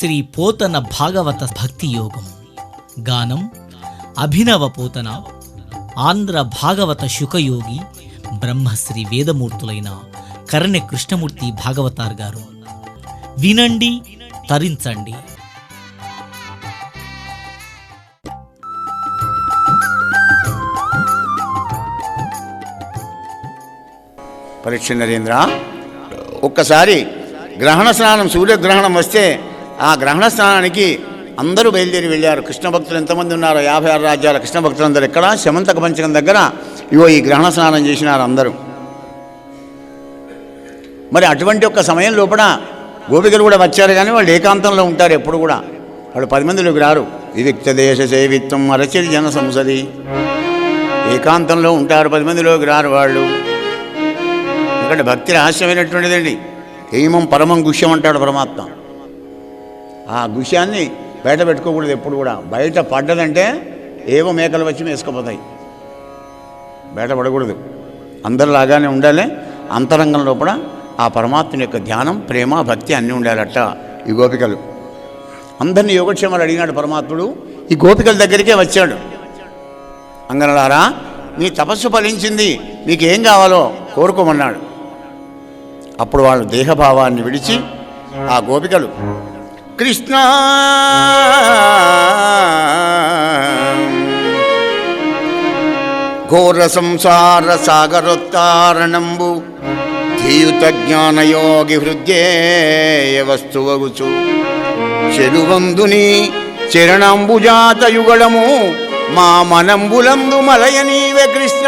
శ్రీ పోతన భాగవత భక్తి యోగం. గానం అభినవ పోతన, ఆంధ్ర భాగవత శుకయోగి బ్రహ్మశ్రీ వేదమూర్తులైన కరణె కృష్ణమూర్తి భాగవతార్ గారు. వినండి, తరించండి. పరీక్ష నరేంద్ర, ఒక్కసారి గ్రహణ స్నానం, సూర్యగ్రహణం వస్తే ఆ గ్రహణ స్నానానికి అందరూ బయలుదేరి వెళ్ళారు. కృష్ణ భక్తులు ఎంతమంది ఉన్నారో, 56 రాజ్యాల కృష్ణ భక్తులందరూ ఎక్కడ శమంతక పంచకం దగ్గర ఇవో ఈ గ్రహణ స్నానం చేసినారు అందరూ. మరి అటువంటి ఒక్క సమయం లోపల గోపికలు కూడా వచ్చారు, కానీ వాళ్ళు ఏకాంతంలో ఉంటారు ఎప్పుడు కూడా. వాళ్ళు 10 మందిలోకి రారు. వివిక్త దేశ సేవిత్వం అరచరి జన సంసది, ఏకాంతంలో ఉంటారు, 10 మందిలోకి రారు వాళ్ళు. ఎందుకంటే భక్తి రహస్యమైనటువంటిదండి. హేమం పరమం గుష్యం అంటాడు పరమాత్మ. ఆ గుష్యాన్ని బయట పెట్టుకోకూడదు ఎప్పుడు కూడా. బయట పడ్డదంటే ఏవో మేకలు వచ్చి వేసుకుపోతాయి, బయట పడకూడదు. అందరిలాగానే ఉండాలి. అంతరంగం లోపల ఆ పరమాత్మ యొక్క ధ్యానం, ప్రేమ, భక్తి అన్నీ ఉండాలట. ఈ గోపికలు అందరినీ యోగక్షేమాలు అడిగినాడు పరమాత్ముడు. ఈ గోపికల దగ్గరికే వచ్చాడు. అంగనలారా, మీ తపస్సు ఫలించింది, మీకేం కావాలో కోరుకోమన్నాడు. అప్పుడు వాళ్ళు దేహభావాన్ని విడిచి ఆ గోపికలు కృష్ణ ఘోర సంసార సాగరోత్తారణంబు ధీయుత జ్ఞానయోగి హృదయ వస్తువగుచు చెరువందుని చరణంబుజాత యుగళము మా మనంబులందు మలయ నీవే కృష్ణ.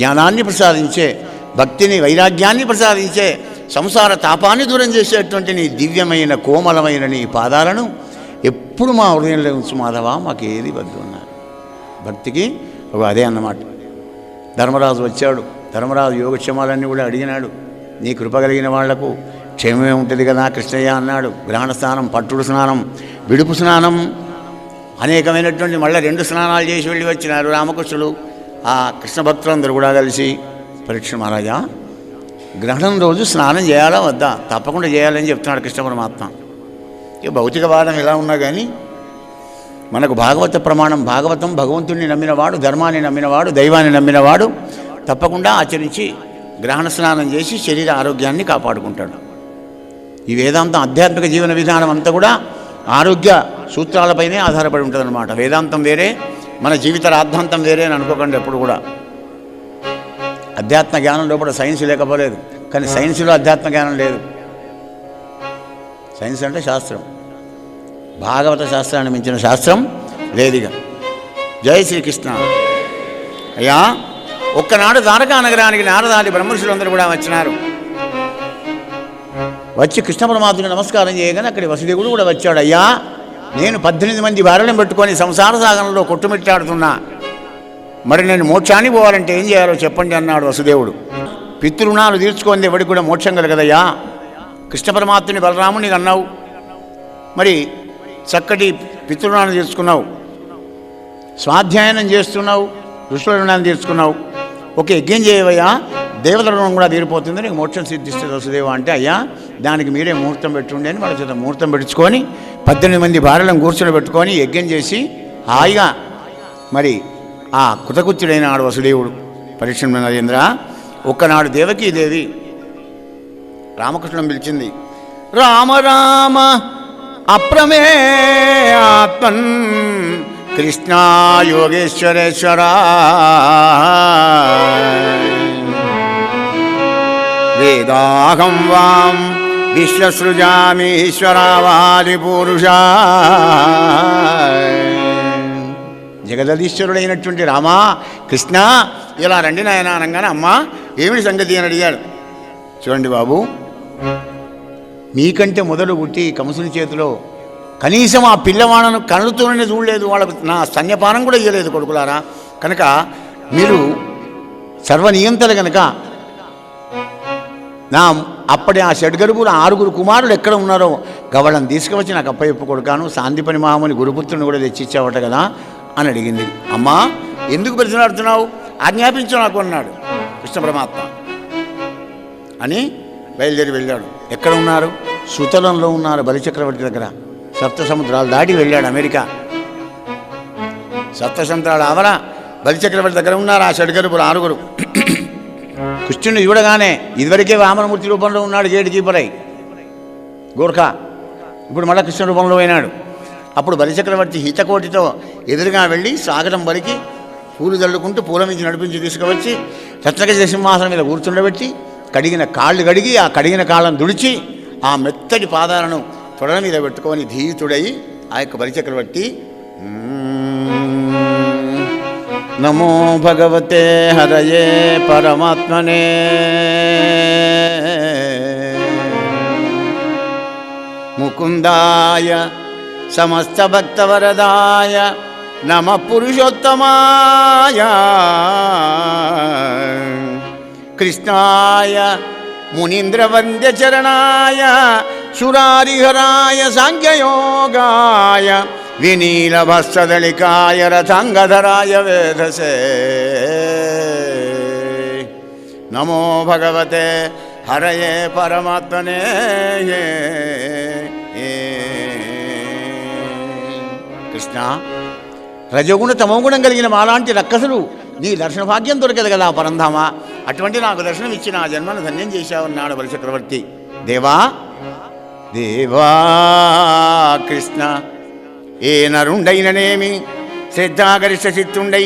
జ్ఞానాన్ని ప్రసాదించే, భక్తిని, వైరాగ్యాన్ని ప్రసాదించే, సంసార తాపాన్ని దూరం చేసేటువంటి నీ దివ్యమైన కోమలమైన నీ పాదాలను ఎప్పుడు మా హృదయంలో ఉంచు మాధవా, మాకు ఏది వద్దు అన్నారు. భక్తికి అదే అన్నమాట. ధర్మరాజు వచ్చాడు. ధర్మరాజు యోగక్షేమాలన్నీ కూడా అడిగినాడు. నీ కృప కలిగిన వాళ్లకు క్షేమమే ఉంటుంది కదా కృష్ణయ్య అన్నాడు. గ్రహణ స్నానం, పట్టుడు స్నానం, విడుపు స్నానం, అనేకమైనటువంటి మళ్ళీ 2 స్నానాలు చేసి వెళ్ళి వచ్చినారు రామకృష్ణులు. ఆ కృష్ణ భక్తులందరూ కూడా కలిసి, పరీక్ష మహారాజా, గ్రహణం రోజు స్నానం చేయాలా వద్దా? తప్పకుండా చేయాలని చెప్తున్నాడు కృష్ణ పరమాత్మ. ఇక భౌతికవాదం ఎలా ఉన్నా కానీ మనకు భాగవత ప్రమాణం. భాగవతం భగవంతుడిని నమ్మినవాడు, ధర్మాన్ని నమ్మినవాడు, దైవాన్ని నమ్మినవాడు తప్పకుండా ఆచరించి గ్రహణ స్నానం చేసి శరీర ఆరోగ్యాన్ని కాపాడుకుంటాడు. ఈ వేదాంతం ఆధ్యాత్మిక జీవన విధానం అంతా కూడా ఆరోగ్య సూత్రాలపైనే ఆధారపడి ఉంటుందన్నమాట. వేదాంతం వేరే, మన జీవిత రాద్ధాంతం వేరే అని అనుకోకండి ఎప్పుడు కూడా. అధ్యాత్మ జ్ఞానంలో కూడా సైన్స్ లేకపోలేదు, కానీ సైన్స్లో అధ్యాత్మ జ్ఞానం లేదు. సైన్స్ అంటే శాస్త్రం. భాగవత శాస్త్రాన్ని మించిన శాస్త్రం లేదుగా. జై శ్రీకృష్ణ. అయ్యా, ఒక్కనాడు ద్వారకా నగరానికి నారదాది బ్రహ్మర్షులందరూ కూడా వచ్చినారు. వచ్చి కృష్ణ పరమాత్మకి నమస్కారం చేయగానే అక్కడి వసుదేవుడు కూడా వచ్చాడు. అయ్యా, నేను 18 మంది భార్యలను పెట్టుకొని సంసార సాగరంలో కొట్టుమిట్టాడుతున్నా, మరి నేను మోక్షానికి పోవాలంటే ఏం చేయాలో చెప్పండి అన్నాడు వసుదేవుడు. పితృణాలు తీర్చుకుంది ఎవడికి కూడా మోక్షం కలగదయ్యా. కృష్ణ పరమాత్మని బలరామునికి అన్నావు, మరి చక్కటి పితృణాన్ని తీర్చుకున్నావు, స్వాధ్యాయనం చేస్తున్నావు, ఋషుల రుణాన్ని తీర్చుకున్నావు, ఒక యజ్ఞం చేయవయ్యా, దేవతల రుణం కూడా తీరిపోతుంది, నీకు మోక్షం సిద్ధిస్తుంది వసుదేవ అంటే, అయ్యా దానికి మీరే ముహూర్తం పెట్టుండే అని వాళ్ళ చేత ముహూర్తం పెట్టుకొని 18 మంది భార్యలను కూర్చొని పెట్టుకొని యజ్ఞం చేసి హాయిగా మరి ఆ కృతకృత్యుడైన ఆడు వసుదేవుడు. పరీక్ష నరేంద్ర, ఒక్కనాడు దేవకీదేవి రామకృష్ణుని పిలిచింది. రామ రామ అప్రమే ఆత్మన్ కృష్ణ యోగేశ్వరేశ్వర వేదాహం వాం విశ్వసృజామీశ్వరావాది పురుష. జగదీశ్వరుడైనటువంటి రామా, కృష్ణ ఇలా రండి నాయన అనగానే, అమ్మా ఏమిటి సంగతి అని అడిగాడు. చూడండి బాబు, మీకంటే మొదలు పుట్టి కంసుని చేతిలో కనీసం ఆ పిల్లవాళ్ళను కళ్ళతోనే చూడలేదు, వాళ్ళకు నా స్తన్యపానం కూడా ఇవ్వలేదు కొడుకులారా. కనుక మీరు సర్వనియంతలు కనుక నా అప్పటి ఆ షడ్గరుపులు 6 కుమారులు ఎక్కడ ఉన్నారో గవళ్ళని తీసుకువచ్చి నాకు అప్పయ్యప్ప కొడుకాను సాందీపని మహాముని గురుపుత్రుని కూడా తెచ్చిచ్చావట కదా అని అడిగింది. అమ్మా ఎందుకు ప్రతినాడుతున్నావు, ఆజ్ఞాపించు నాకు అన్నాడు కృష్ణ పరమాత్మ. అని బయలుదేరి వెళ్ళాడు. ఎక్కడ ఉన్నారు? సుతలంలో ఉన్నారు, బలిచక్రవర్తి దగ్గర. సప్త సముద్రాలు దాటి వెళ్ళాడు అమెరికా. సప్త సముద్రాలు ఆవర బలిచక్రవర్తి దగ్గర ఉన్నారు ఆ షడ్గరుపులు 6. కృష్ణుని చూడగానే ఇదివరకే వామనమూర్తి రూపంలో ఉన్నాడు గేట్ కీపరై గోర్ఖా, ఇప్పుడు మళ్ళీ కృష్ణ రూపంలో అయినాడు. అప్పుడు బలిచక్రవర్తి హితకోటితో ఎదురుగా వెళ్ళి స్వాగతం పలికి పూలు చల్లుకుంటూ పూల నుంచి నడిపించి తీసుకువచ్చి రత్నగజ సింహాసనం మీద కూర్చుండబెట్టి కడిగిన కాళ్ళు కడిగి ఆ కడిగిన కాళ్ళను దుడిచి ఆ మెత్తటి పాదాలను తొడల మీద పెట్టుకొని ధీతుడై ఆ యొక్క బలిచక్రవర్తి నమో భగవతే హరయే పరమాత్మనే ముకుందాయ సమస్త భక్తవరదాయ నమ పురుషోత్తమాయ కృష్ణాయ మునీంద్రవంద్యచరణాయ సురారిహరాయ సాంఖ్యయోగాయ వినీలభస్సదళికాయ రథాంగధరాయ వేధసే నమో భగవతే హరయే పరమాత్మనే కృష్ణ. రజోగుణ తమోగుణం కలిగిన మాలాంటి రక్కసులు నీ దర్శన భాగ్యం దొరకదు కదా పరంధామా, అటువంటి నాకు దర్శనం ఇచ్చి నా జన్మను ధన్యం చేశావన్నాడు బలిచక్రవర్తి. దేవా దేవా కృష్ణ, ఏ నరుండైననేమి శ్రద్ధాగరిష్ట చిత్తుండై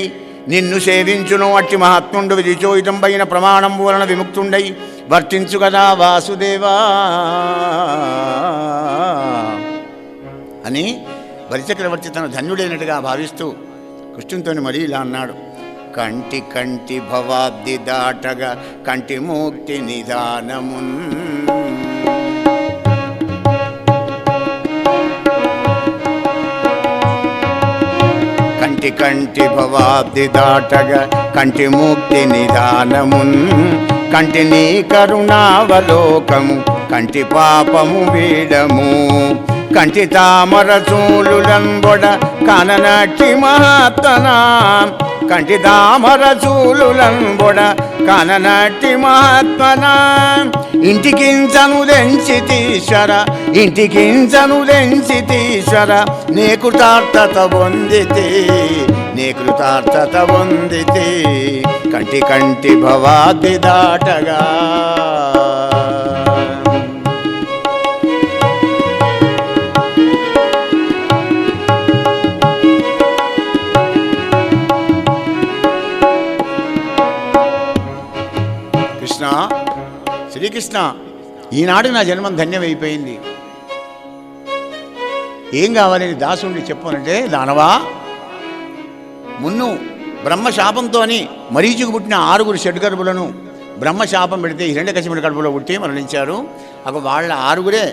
నిన్ను సేవించును అట్టి మహాత్ముండు విధిచోయితంబైన ప్రమాణం వలన విముక్తుండై వర్తించు కదా వాసుదేవా అని బలిచక్రవర్తి తన ధన్యుడైనట్టుగా భావిస్తూ కృష్ణునితో మరీ ఇలా అన్నాడు. కంటి కంటి భవాబ్ది దాటగా కంటి ముక్తి నిదానమున్ కంటి కంటి భవాబ్ది దాటగా కంటి ముక్తి నిదానమున్ కంటి నీ కరుణావలోకము కంటి పాపము వీడము కంటి తామర చూలులంబొడ కననటి మహాత్మనా కంటి తామర చూలులంబొడ కననటి మహాత్మనా ఇంటికించను దెంచితీశ్వర ఇంటికించను దెంచితీశ్వర నే కృతార్థత పొందితే నే కృతార్థత పొందితే కంటి కంటి భవాది దాటగా. శ్రీకృష్ణ, ఈనాడు నా జన్మం ధన్యమైపోయింది. ఏం కావాలని దాసుని చెప్పానంటే, దానవా మున్ను బ్రహ్మశాపంతో మరీచుకు పుట్టిన 6 షడ్గర్భులను బ్రహ్మశాపం పెడితే హిరణ్యకశిపుని కడుపులో పుట్టి మరణించారు. అక్కడ వాళ్ళ 6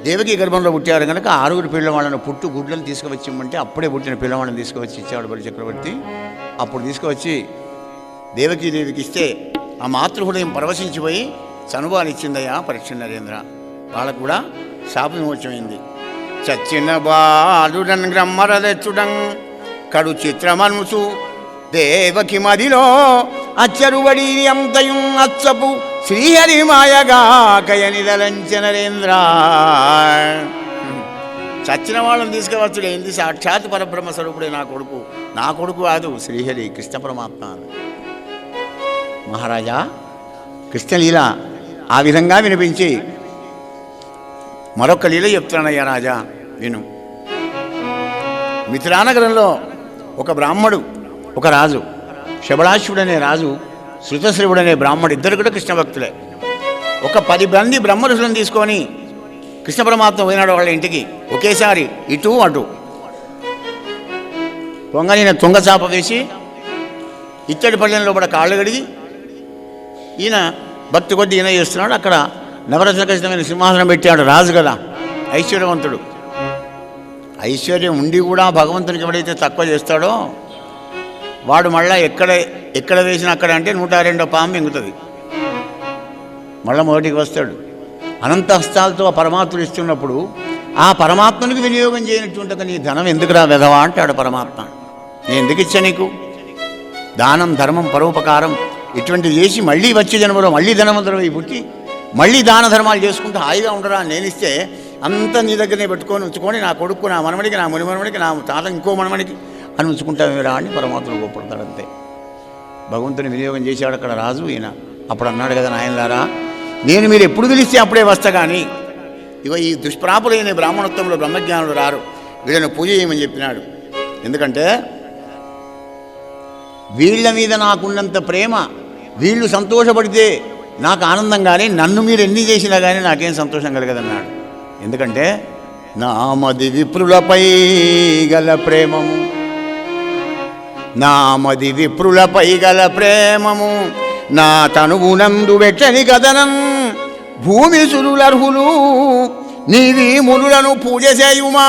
దేవకి గర్భంలో పుట్టారు కనుక 6 పిల్లవాళ్ళను పుట్టు గుడ్లను తీసుకువచ్చిమ్మంటే అప్పుడే పుట్టిన పిల్లవాళ్ళని తీసుకువచ్చి ఇచ్చాడు బలిచక్రవర్తి. అప్పుడు తీసుకువచ్చి దేవకీదేవికి ఇస్తే ఆ మాతృహృదయం పరవశించిపోయి చనుబాలిచ్చిందయ్యా పరీక్ష నరేంద్ర. వాళ్ళకు కూడా శాప విమోచమైంది. చచ్చిన బాలుడన్ గ్రమ్మరదెచ్చుడం కడు చిత్రమనుసు దేవకి మదిలో అచ్చరుబడి అంతయు అచ్చపు శ్రీహరి మాయగా కయనిదలంచ నరేంద్ర. చచ్చిన వాళ్ళని తీసుకువచ్చుడు ఏంది? సాక్షాత్ పరబ్రహ్మ స్వరూపుడే నా కొడుకు కాదు, శ్రీహరి కృష్ణ పరమాత్మ. మహారాజా, కృష్ణలీల ఆ విధంగా వినిపించి మరొక లీల చెప్తున్నానయ్యా రాజా విను. మిథిలానగరంలో ఒక బ్రాహ్మడు, ఒక రాజు, శబళాశ్వుడనే రాజు, శృతశ్రవుడనే బ్రాహ్మడు, ఇద్దరు కూడా కృష్ణ భక్తులే. ఒక 10 మంది బ్రహ్మఋషులను తీసుకొని కృష్ణ పరమాత్మ పోయినాడు వాళ్ళ ఇంటికి. ఒకేసారి ఇటు అటు పొంగనిన తుంగచాప వేసి ఇత్తడి పళ్ళెంలో కూడా కాళ్ళు కడిగి ఈయన భక్తి కొద్ది ఈయన చేస్తున్నాడు. అక్కడ నవరత్న ఖచ్చితమైన సింహాసనం పెట్టాడు. రాజు కదా, ఐశ్వర్యవంతుడు. ఐశ్వర్యం ఉండి కూడా భగవంతునికి ఎవడైతే తక్కువ చేస్తాడో వాడు మళ్ళీ ఎక్కడ వేసినా అక్కడ అంటే 102వ పాము మింగుతుంది, మళ్ళీ మొదటికి వస్తాడు. అనంత హస్తాలతో ఆ పరమాత్ముడు ఇస్తున్నప్పుడు ఆ పరమాత్మనికి వినియోగం చేయనటువంటి నీ ధనం ఎందుకురా వెధవా అంటాడు పరమాత్మ. నేను ఎందుకు ఇచ్చా నీకు? దానం, ధర్మం, పరోపకారం ఇటువంటివి చేసి మళ్ళీ వచ్చే జన్మలో మళ్ళీ ధనవంతుడై పుట్టి మళ్ళీ దాన ధర్మాలు చేసుకుంటూ హాయిగా ఉండరా నేను ఇస్తే అంతా నీ దగ్గరనే పెట్టుకొని ఉంచుకొని నా కొడుకు నా మనమడికి నా ముని మనమడికి నా తాత ఇంకో మనమడికి అని ఉంచుకుంటామేరా అని పరమాత్ముడు గొప్పడతాడు. అంతే భగవంతుని వినియోగం చేశాడు అక్కడ రాజు. ఈయన అప్పుడు అన్నాడు కదా, నాయనలారా నేను మీరు ఎప్పుడు పిలిస్తే అప్పుడే వస్తా, కానీ ఇవ ఈ దుష్ప్రాపులైన బ్రాహ్మణోత్తంలో బ్రహ్మజ్ఞానులు రారు, వీళ్ళని పూజ చేయమని చెప్పినాడు. ఎందుకంటే వీళ్ళ మీద నాకున్నంత ప్రేమ, వీళ్ళు సంతోషపడితే నాకు ఆనందం, కానీ నన్ను మీరు ఎన్ని చేసినా కానీ నాకేం సంతోషం కలగదన్నాడు. ఎందుకంటే నామది విప్రులపై గల ప్రేమము, నామది విప్రులపై గల ప్రేమము, నా తనువునందు వెట్టని కథనం భూమి సురులర్హులు నీవి మునులను పూజ చేయుమా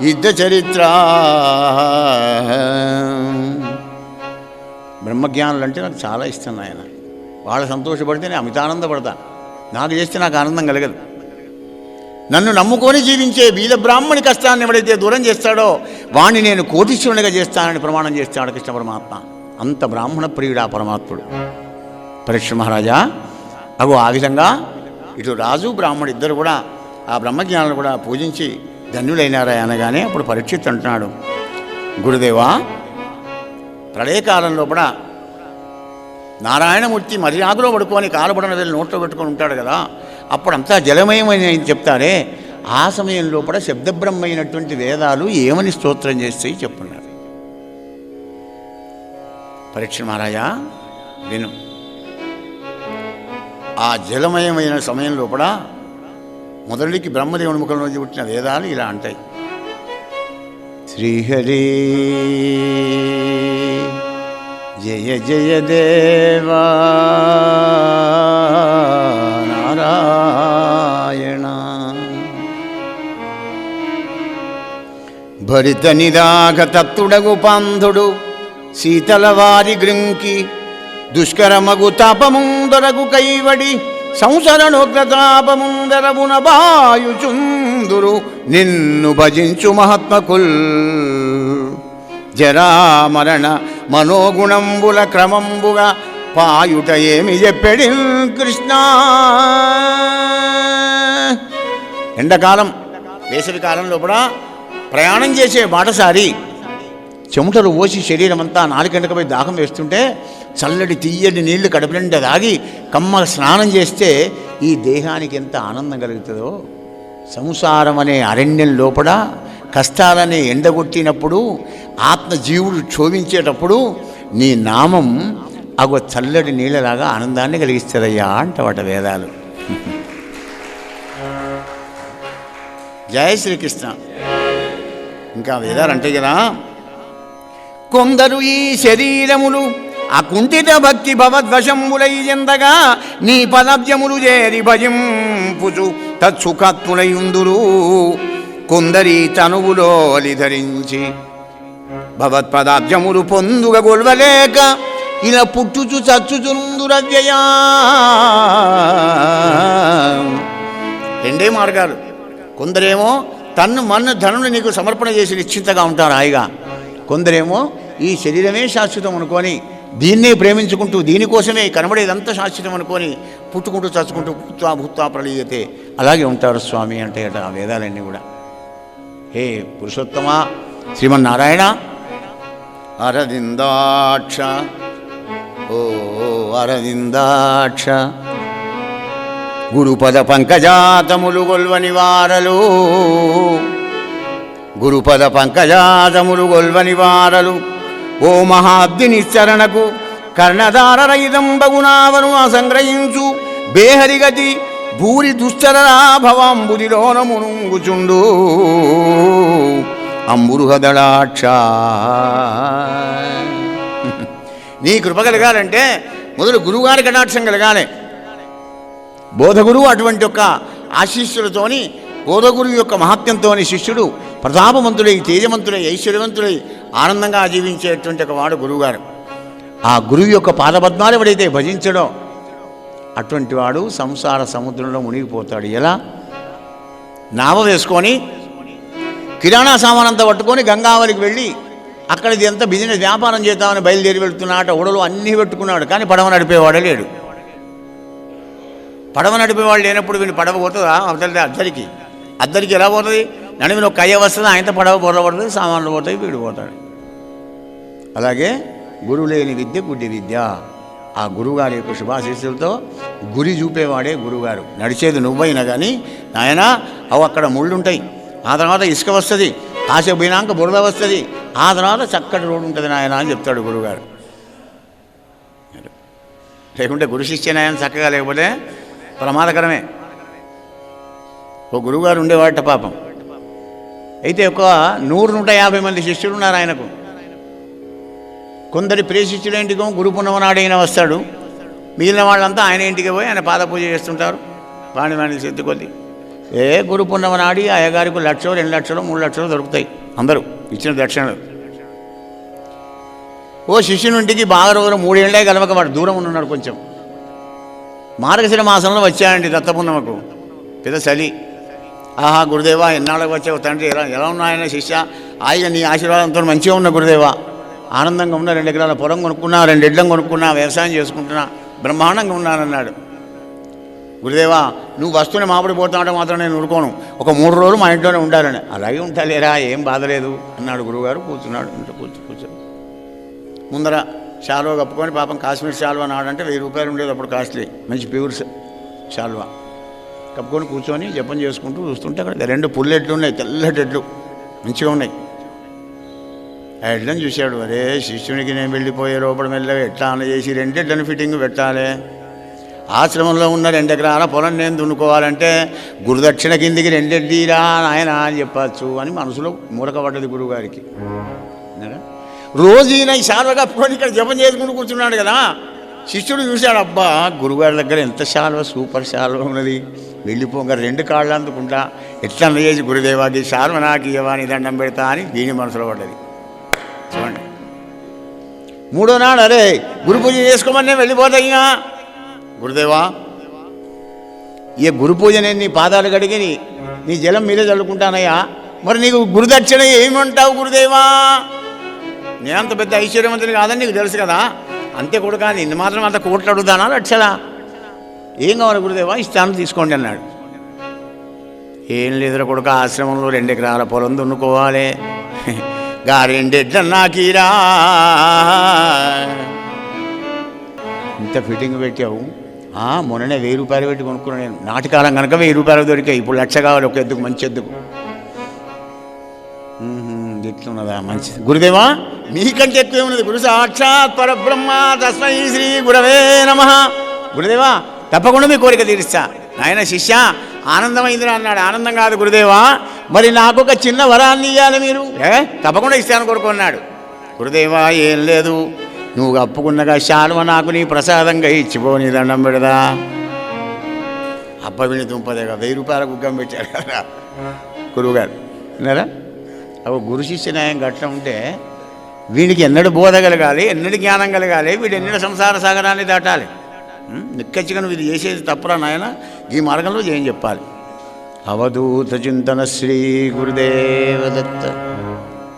యుద్ధ చరిత్ర. బ్రహ్మజ్ఞానులు అంటే నాకు చాలా ఇష్టం ఆయన. వాళ్ళు సంతోషపడితే నేను అమితానందపడతా, నాకు చేస్తే నాకు ఆనందం కలగదు. నన్ను నమ్ముకొని జీవించే బీద బ్రాహ్మణి కష్టాన్ని ఎవడైతే దూరం చేస్తాడో వాణ్ణి నేను కోటీశ్వరునిగా చేస్తానని ప్రమాణం చేస్తాడు కృష్ణ పరమాత్మ. అంత బ్రాహ్మణ ప్రియుడు ఆ పరమాత్ముడు. పరీక్ష మహారాజా అగో ఆ విధంగా ఇటు రాజు బ్రాహ్మణుడు ఇద్దరు కూడా ఆ బ్రహ్మజ్ఞానులు కూడా పూజించి ధన్యులైనారా అనగానే అప్పుడు పరీక్షిత్ అంటున్నాడు, గురుదేవా ప్రళయకాలంలో కూడా నారాయణమూర్తి మర్యాదలో పడుకొని కాలబడిన వెళ్ళి నోట్లో పెట్టుకొని ఉంటాడు కదా, అప్పుడంతా జలమయమని చెప్తారే, ఆ సమయంలో కూడా శబ్దబ్రహ్మైనటువంటి వేదాలు ఏమని స్తోత్రం చేస్తాయి చెప్పున్నారు. పరీక్ష మహారాజా విను, ఆ జలమయమైన సమయంలో కూడా మొదటికి బ్రహ్మదేవుని ముఖంలోంచి పుట్టిన వేదాలు ఇలా అంటాయి. శ్రీహరి జయ జయ దేవా నారాయణ, భరిత నిరాగ తత్తుడగు పంధుడు శీతలవారి గృంకి దుష్కరమగు తాపముందరగు కైవడి సంసరణోగ్రతాపముందరమున బాయుచుందురు నిన్ను భజించు మహాత్మకుల్ జరామరణ మనోగుణంబుల క్రమంబుగా పాయుట ఏమి చెప్పెడి కృష్ణ. ఎండాకాలం వేసవి కాలంలో కూడా ప్రయాణం చేసే బాటసారి చెమటలు ఓసి శరీరం అంతా నాలుగంటకపోయి దాహం వేస్తుంటే చల్లటి తీయటి నీళ్లు కడుపు నిండా తాగి కమ్మ స్నానం చేస్తే ఈ దేహానికి ఎంత ఆనందం కలుగుతుందో. సంసారం అనే అరణ్యం లోపల కష్టాలనే ఎండగొట్టినప్పుడు ఆత్మజీవుడు క్షోభించేటప్పుడు నీ నామం అగో చల్లటి నీళ్ళలాగా ఆనందాన్ని కలిగిస్తుందయ్యా అంటవాట వేదాలు. జయ శ్రీకృష్ణ. ఇంకా వేదాలు అంటే కదా, కొందరు ఈ శరీరములు అకుంఠిత భక్తి భవద్వశంబులై చెందగా నీ పదవ్యములు చేరి భజింపుచు తత్సుఖాత్ములయుందురు, కొందరి తనువులోలి ధరించి భవత్పదాబ్జములు పొందుగ గొల్వలేక ఇలా పుట్టుచు చచ్చుచుందురవ్యయా. రెండే మార్గాలు. కొందరేమో తన్ను మన్ను ధనుని నీకు సమర్పణ చేసి నిశ్చింతగా ఉంటారు హాయిగా, కొందరేమో ఈ శరీరమే శాశ్వతం అనుకొని దీన్నే ప్రేమించుకుంటూ దీనికోసమే కనబడేదంతా శాశ్వతం అనుకొని పుట్టుకుంటూ చచ్చుకుంటూ భూత్వా భూత్వా ప్రళీయతే అలాగే ఉంటారు స్వామి అంటే అట ఆ వేదాలన్నీ కూడా. హే పురుషోత్తమా శ్రీమన్నారాయణ అరవిందాక్ష, ఓ అరవిందాక్ష గురుపద పంకజాతములు గొల్వని వారలు, గురుపద పంకజాతములు గొల్వని వారలు ఓ మహాబ్ది నిశ్చరణకు కర్ణధార రహితంబగునావను అసంగ్రహించు బేహరిగతి భూరి దుశ్చరరా భవాంబుదిలోన మునుంగుచుండు అంబురుహదళాక్ష. నీ కృప కలగాలంటే మొదలు గురువుగారి కటాక్షం కలగాలి. బోధగురువు అటువంటి యొక్క ఆశీస్సులతోని బోధగురువు యొక్క మహాత్మ్యంతో శిష్యుడు ప్రతాపవంతుడై తేజవంతుడై ఐశ్వర్యవంతుడై ఆనందంగా జీవించేటువంటి ఒక వాడు గురువుగారు. ఆ గురువు యొక్క పాదపద్మాలు ఎవడైతే భజించడో అటువంటి వాడు సంసార సముద్రంలో మునిగిపోతాడు. ఎలా? నావ వేసుకొని కిరాణా సామానంతా పట్టుకొని గంగావలికి వెళ్ళి అక్కడ ఎంత బిజినెస్ వ్యాపారం చేద్దామని బయలుదేరి వెళ్తున్నాడు. ఓడలు అన్నీ పెట్టుకున్నాడు, కానీ పడవ నడిపేవాడే లేడు. పడవ నడిపే వాళ్ళు లేనప్పుడు వీళ్ళు పడవ పోతుందా అవతల అద్దరికి ఎలా పోతుంది? నడిమిన ఒక కయ్య వస్తుంది, ఆయనతో పడవ బొర్రపడుతుంది, సామాన్లు పోతాయి, వీడు పోతాడు. అలాగే గురువు లేని విద్య గుడ్డి విద్య. ఆ గురువుగారి యొక్క శుభాశీస్సులతో గురి చూపేవాడే గురువుగారు. నడిచేది నువ్వైనా కానీ నాయన అవి అక్కడ ముళ్ళు ఉంటాయి, ఆ తర్వాత ఇసుక వస్తుంది, కాసేపు పోయినాక బురద వస్తుంది, ఆ తర్వాత చక్కటి రోడ్డు ఉంటుంది నాయన అని చెప్తాడు గురువుగారు. లేకుంటే గురు శిష్యనాయన చక్కగా లేకపోతే ప్రమాదకరమే. ఓ గురువుగారు ఉండేవాట పాపం. అయితే ఒక 100-150 మంది శిష్యులు ఉన్నారు ఆయనకు. కొందరి ప్రియ శిష్యుల ఇంటికి గురు పున్నమ నాడైనా వస్తాడు, మిగిలిన వాళ్ళంతా ఆయన ఇంటికి పోయి ఆయన పాద పూజ చేస్తుంటారు. వాణి శక్తి కొద్ది గురు పున్నమ నాడి అయ్యగారికి 1 లక్షలు 2 లక్షలు 3 లక్షలు దొరుకుతాయి అందరూ ఇచ్చిన దక్షిణలు. ఓ శిష్యునింటికి బాగా రోజులు 3 ఏళ్ళే గలవక వాడు దూరం ఉన్నాడు. కొంచెం మార్గశిర మాసంలో వచ్చాయండి దత్తపున్నమకు. పెద్ద చలి. ఆహా గురుదేవా ఎన్నాళ్ళకి వచ్చావు తండ్రి, ఎలా ఉన్నాయన్న శిష్య? ఆయన నీ ఆశీర్వాదంతో మంచిగా ఉన్న గురుదేవా, ఆనందంగా ఉన్న, 2 ఎకరాల పొలం కొనుక్కున్నా, 2 ఎడ్లను కొనుక్కున్నా, వ్యవసాయం చేసుకుంటున్నా, బ్రహ్మాండంగా ఉన్నానన్నాడు. గురుదేవా నువ్వు వస్తూనే మామిడి పోతామంటే మాత్రం నేను ఊరుకోను, ఒక 3 రోజులు మా ఇంట్లోనే ఉండాలని. అలాగే ఉంటాలేరా, ఏం బాధ లేదు అన్నాడు గురువుగారు. కూర్చున్నాడు. ఇంట్లో కూర్చో ముందర శాలువా కప్పుకొని, పాపం కాశ్మీర్ శాలువా నాడంటే 1000 రూపాయలు ఉండేది అప్పుడు, కాస్ట్లీ, మంచి ప్యూర్ శాలువా కప్పుకొని కూర్చొని జపం చేసుకుంటూ చూస్తుంటే అక్కడ 2 పుల్లెట్లు ఉన్నాయి, తెల్లటెట్లు మంచిగా ఉన్నాయి. ఆ ఎడ్లను చూశాడు. అరే శిష్యునికి నేను వెళ్ళిపోయే లోపల మెల్లగా ఎట్లా అన్న చేసి 2 ఎడ్లను ఫిట్టింగ్ పెట్టాలి, ఆశ్రమంలో ఉన్న 2 ఎకరాల పొలం నేను దున్నుకోవాలంటే గురుదక్షిణ కిందికి 2 ఎడ్డీరా నాయన అని చెప్పచ్చు అని మనసులో మూడకపడ్డది గురువుగారికి. రోజు ఈయన ఈ శాలువ కప్పుకొని ఇక్కడ జపం చేసుకుంటూ కూర్చున్నాడు కదా. శిష్యుడు చూశాడు, అబ్బా గురువుగారి దగ్గర ఎంత శాలువ, సూపర్ శాలువ ఉన్నది, వెళ్ళిపోగా 2 కాళ్ళు అందుకుంటా, ఎట్లా చేసి గురుదేవాకి శాలువ నాకు ఇవ్వని దండం పెడతా అని దీని మనసులో పడ్డది. చూడండి, 3వ నాడు అరే గురు పూజ చేసుకోమని వెళ్ళిపోతాయిగా. గురుదేవా ఈ గురు పూజ నేను నీ పాదాలు కడిగి నీ జలం మీరే చల్లుకుంటానయ్యా, మరి నీకు గురుదక్షిణ ఏమంటావు గురుదేవా? నేనంత పెద్ద ఐశ్వర్యవంతుని కాదని నీకు తెలుసు కదా, అంతే కొడుకా నిన్ను మాత్రం అంత కోట్లు అడుగుతానా లక్షలా? ఏం కావాలి గురుదేవా? ఇస్తాను తీసుకోండి అన్నాడు. ఏం లేదురా కొడుక, ఆశ్రమంలో 2 ఎకరాల పొలం దున్నుకోవాలి, గా 2 ఎడ్ల నాకీరా. ఇంత ఫిట్టింగ్ పెట్టావు, మొన్ననే 1000 రూపాయలు పెట్టి కొనుక్కున్నాను నేను. నాటికాలం కనుక 1000 రూపాయలు దొరికాయి, ఇప్పుడు 1,00,000 కావాలి ఒక ఎద్దుకు, మంచి ఎద్దుకు. ఎట్లున్నదా మంచి గురుదేవా, మీకంటే ఎక్కువ ఉన్నది. గురు సాక్షాత్ పరబ్రహ్మ తస్మై శ్రీ గురవే నమః. గురుదేవా తప్పకుండా మీ కోరిక తీరుస్తా. నాయన శిష్య ఆనందమైందిరా అన్నాడు. ఆనందం కాదు గురుదేవా, మరి నాకు ఒక చిన్న వరాన్ని ఇవ్వాలి మీరు. తప్పకుండా ఇస్తాను కొడుకు అన్నాడు. గురుదేవా ఏం లేదు, నువ్వు కప్పుకున్నగా శాలువ నాకు నీ ప్రసాదంగా ఇచ్చిపో, నీ దండం పెడదా. అప్పవిని దుంపదేగా 1000 రూపాయల గుగ్గం పెట్టాడు కదా గురువుగారు. విన్నారా? అవి గురు శిష్య న్యాయం గట్ల ఉంటే వీడికి ఎన్నడూ బోధ కలగాలి, ఎన్నడూ జ్ఞానం కలగాలి, వీడు ఎన్నడూ సంసార సాగరాన్ని దాటాలి. నిక్కచ్చిగా నువ్వు ఇది చేసేది తప్పురా నాయన, ఈ మార్గంలో ఏం చెప్పాలి. అవధూత చింతన శ్రీ గురుదేవ దత్త.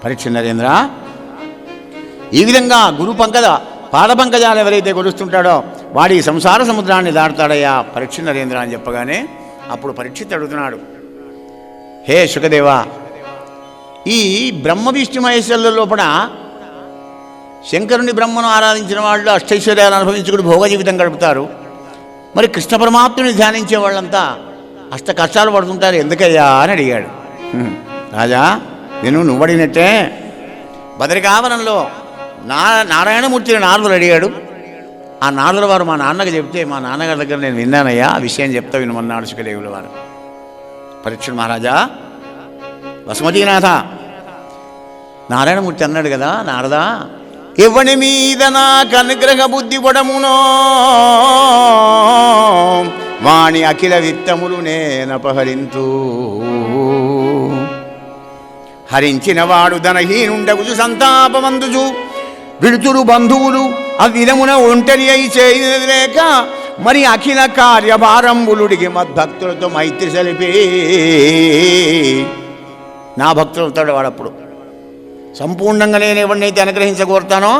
పరీక్ష నరేంద్ర, ఈ విధంగా గురు పాద పంకజాలు ఎవరైతే కొలుస్తుంటాడో వాడి సంసార సముద్రాన్ని దాటుతాడయ్యా పరీక్ష నరేంద్ర అని చెప్పగానే అప్పుడు పరీక్షిత్ అడుగుతున్నాడు, హే శుకదేవా, ఈ బ్రహ్మ విష్ణు మహేశ్వరుల లోపల శంకరుని బ్రహ్మను ఆరాధించిన వాళ్ళు అష్టైశ్వర్యాలు అనుభవించుకుని భోగ జీవితం గడుపుతారు, మరి కృష్ణ పరమాత్ముని ధ్యానించే వాళ్ళంతా అష్ట కష్టాలు పడుతుంటారు ఎందుకయ్యా అని అడిగాడు. రాజా నువ్వు అడిగినట్టే బదరికావనంలో నారాయణమూర్తిని నారదులు అడిగాడు. ఆ నారదుల వారు మా నాన్నకు చెప్తే మా నాన్నగారి దగ్గర నేను విన్నానయ్యా, ఆ విషయం చెప్తా వినమన్నాడు శుకదేవుల వారు. పరీక్ష మహారాజా, వసుమతీనాథ, నారాయణమూర్తి అన్నాడు కదా, నారదా, ఎవని మీద నాకు అనుగ్రహ బుద్ధి పడమునో వాణి అఖిల విత్తములు నేనపహరింతు. హరించిన వాడు ధనహీనుండగుచు సంతాపమందుచు విడుతురు బంధువులు అవిధమున ఒంటరి అయి చేయలేదు లేక మరి అఖిల కార్యభారంబులుడికి మద్భక్తులతో మైత్రి సలిపి నా భక్తులు అవుతాడు వాడప్పుడు. సంపూర్ణంగా నేను ఎవరినైతే అనుగ్రహించగోరుతానో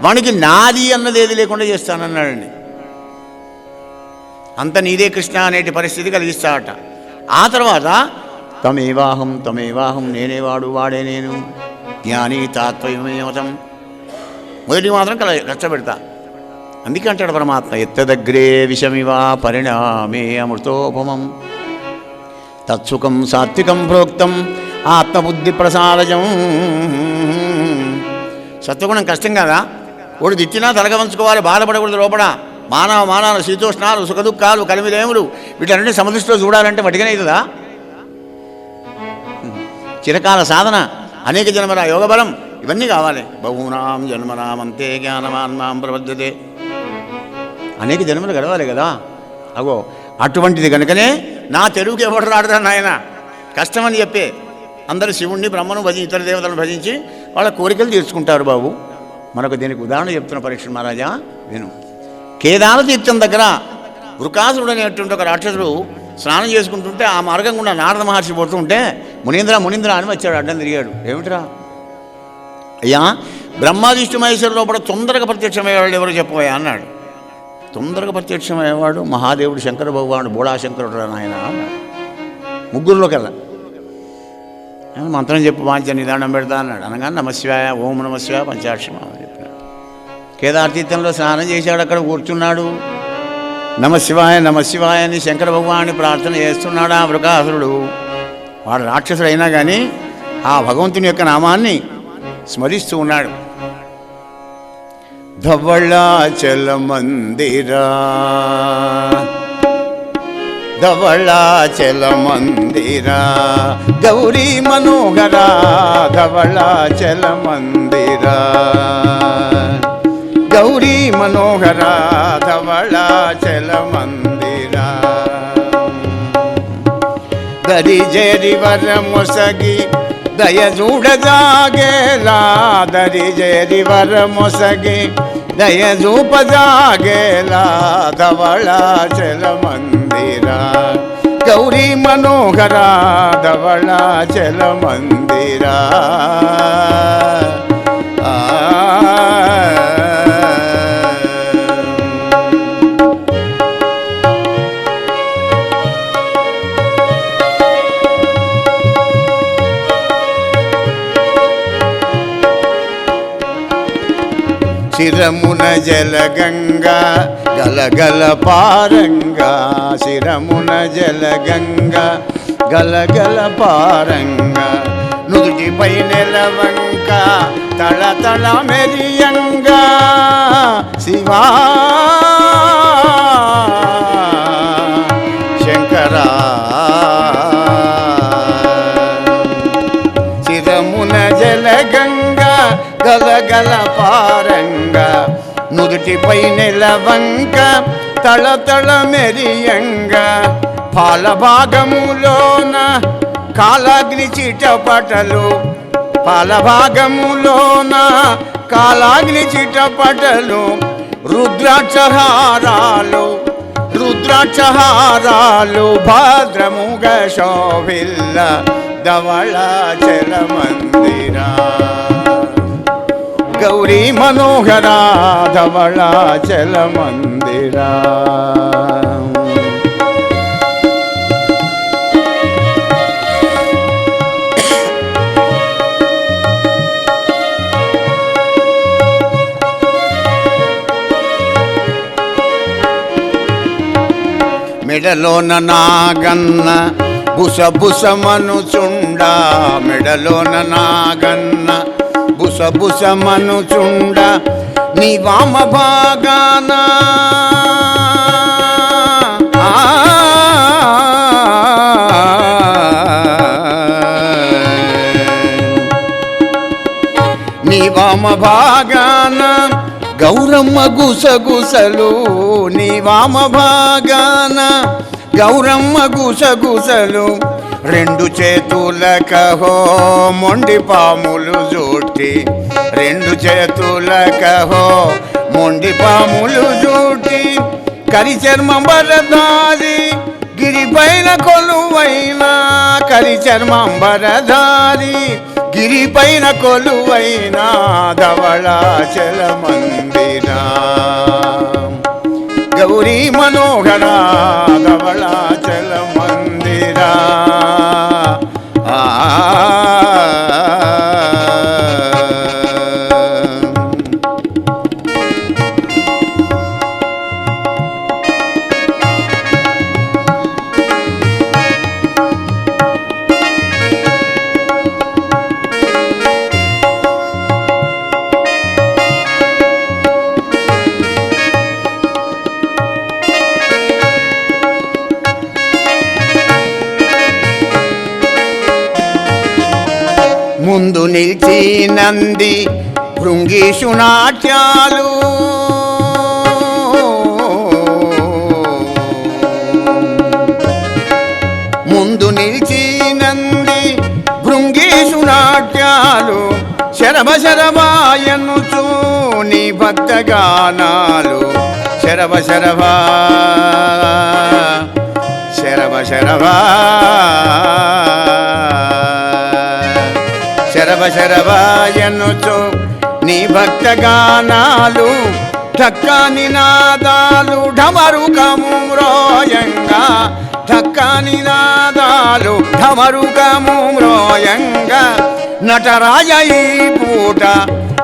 వానికి నాది అన్నది ఏది లేకుండా చేస్తానన్నాడండి. అంత నీదే కృష్ణ అనేటి పరిస్థితి కలిగిస్తాడట. ఆ తర్వాత తమేవాహం నేనేవాడు వాడే నేను జ్ఞాని తాత్వయమేమతం మొదటి మాత్రం కష్టపెడతా. అందుకే అంటాడు పరమాత్మ ఎత్తదగ్రే విషమివా పరిణామే అమృతోపమం తత్సుఖం సాత్వికం ప్రోక్తం ఆత్మబుద్ధి ప్రసాదజం. సత్వగుణం కష్టం కదా, ఓడి తిట్టినా తలగ వంచుకోవాలి, బాధపడకూడదు. లోపల మానవ శీతోష్ణాలు సుఖదుఖాలు కలిమిలేములు వీటన్నింటి సమదృష్టిలో చూడాలంటే వటిగానే అవుతుందా? చిరకాల సాధన, అనేక జన్మల యోగబలం ఇవన్నీ కావాలి. బహూనాం జన్మనామంతే జ్ఞానమాన్మాం ప్రబద్ధతే. అనేక జన్మలు గడవాలి కదా. అగో అటువంటిది కనుకనే నా తెలుగుకి ఎవరు రాడతారు నాయన, కష్టమని చెప్పే అందరూ శివుణ్ణి బ్రహ్మను భజించి ఇతర దేవతలను భజించి వాళ్ళ కోరికలు తీర్చుకుంటారు బాబు. మనకు దీనికి ఉదాహరణ చెప్తున్న పరీక్ష మహారాజా విను. కేదార తీర్థం దగ్గర వృకాసురుడు అనేటువంటి ఒక రాక్షసుడు స్నానం చేసుకుంటుంటే ఆ మార్గం గుండా నారద మహర్షి పోతుంటే మునీంద్ర అని వచ్చాడు, అడ్డం తిరిగాడు. ఏమిట్రా అయ్యా, బ్రహ్మాదిష్టు మహేశ్వరు లోపల తొందరగా ప్రత్యక్షమయ్యేవాడు ఎవరు చెప్పబోయా అన్నాడు. తొందరగా ప్రత్యక్షమయ్యేవాడు మహాదేవుడు శంకర భగవానుడు బోళాశంకరుడు నాయన అన్నాడు. ముగ్గురులో కల్లా మంత్రం చెప్పు వాంఛ నిదానం పెడతా అన్నాడు. అనగానే నమశివాయ ఓం నమశివాయ పంచాక్షరం అని చెప్పినాడు. కేదారతీర్థంలో స్నానం చేశాడు, అక్కడ కూర్చున్నాడు. నమశివాయ అని శంకర భగవాన్ని ప్రార్థన చేస్తున్నాడు ఆ వృకాసురుడు. వాడు రాక్షసుడు అయినా కానీ ఆ భగవంతుని యొక్క నామాన్ని స్మరిస్తూ ఉన్నాడు. ధవళాచల మందిరా ధవళాచల మందిరా గౌరీ మనోహరా ధవళాచల మందిరా గౌరీ మనోహరా ధవళాచల మందిరా దరి జరి వర మొసగి దయ చూడజాగేలా దరి జరి వర మొసగి దయ చూపజాగేలా ధవళాచల మందిరా గౌరీ మనోహరా ధవళాచల మందిరా. శిరమున జలగంగా గలగల పారంగా శిరమున జలగంగా గలగల పారంగా నుదుటిపై నెలవంక తళతళ మెరియంగా శివా శంకరా శిరమున జలగంగా గలగల పారంగా నుదుటిపై నెలవంక తళతళ మెరియంగా పాలభాగములోన కాలాగ్ని చిటపటలు పాలభాగములోన కాలాగ్ని చిటపటలు రుద్రాక్షహారాలు భద్రముగ శోభిల్ల ధవళాచల మందిరా గౌరీ మనోహరా ధవళాచల మందిరా. మెడలోన నాగన్న బుసబుసమనుచుండ మెడలోన నాగన్న బుసబుసమనుచుండ నీ వామ భాగాన నీ వామ భాగాన గౌరమ్మ గుసగుసలు నీ వామ భాగాన గౌరమ్మ గుసగుసలు రెండు చేతులకహో మొండి పాములు జూటి రెండు చేతులకహో మొండి పాములు జూటి కరి చర్మంబరధారి గిరిపైన కొలువైన కరి చర్మంబరధారి గిరిపైన కొలువైన ధవళాచల మందిరా గౌరీ మనోహరా ధవళాచల మందిరా. ముందు నిలిచి నంది భృంగీషు నాట్యాలు, ముందు నిలిచి నంది భృంగీషు నాట్యాలు, శరభ శరభాయనుచు నీ భక్తగానాలు. శరభ శరభా శరభ శరభా శరభ శరభాయనుచు నీ భక్తగానాలు, ఠక్క నినాదాలు ఢమరుకము మ్రోయంగా, ఠక్క నినాదాలు ఢమరుకము మ్రోయంగా. నటరాజ ఈ పూట,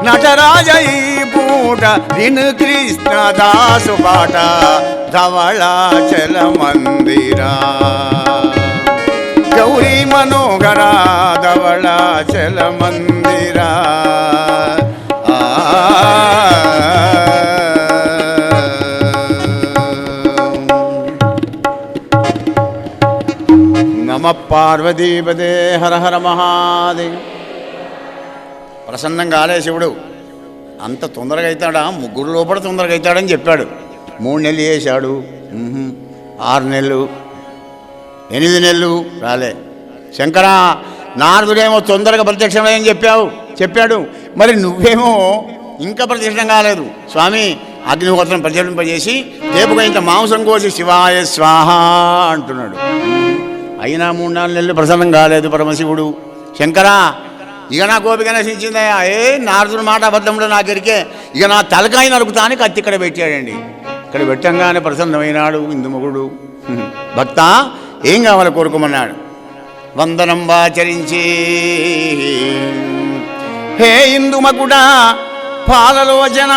నటరాజ ఈ పూట విను కృష్ణదాసు పాట ధవళాచల మందిరా. గౌరీ మనోహరా ధవళాచల మందిరా. నమ పార్వతీపదే హర హర మహాదేవ్. ప్రసన్నం కాలే శివుడు. అంత తొందరగా అవుతాడా? ముగ్గురు లోపల తొందరగా అవుతాడని చెప్పాడు. 3 నెలలు చేశాడు, 6 నెలలు, 8 నెలలు రాలే. శంకరా, నారదుడేమో తొందరగా ప్రత్యక్షమని చెప్పాడు. మరి నువ్వేమో ఇంకా ప్రత్యక్షం కాలేదు. స్వామి అగ్నిహోత్రం ప్రజ్వలింపజేసి రేపుగా ఇంత మాంసం కోసి శివాయ స్వాహ అంటున్నాడు. అయినా 3-4 నెలలు ప్రసన్నం కాలేదు పరమశివుడు. శంకరా, ఇక నా గోపిక నశించిందయ్యా. నారదుడు మాట అబద్ధంలో నాకు ఎరికే. ఇక నా తలకాయ నరుకుతానికి కత్తి ఇక్కడ పెట్టాడండి. ఇక్కడ పెట్టంగానే ప్రసన్నమైనాడు ఇందుమగుడు. భక్త, ఏం కావాలి కోరుకోమన్నాడు. వందనం వాచరించి హే ఇందుమగుడా పాలలోచన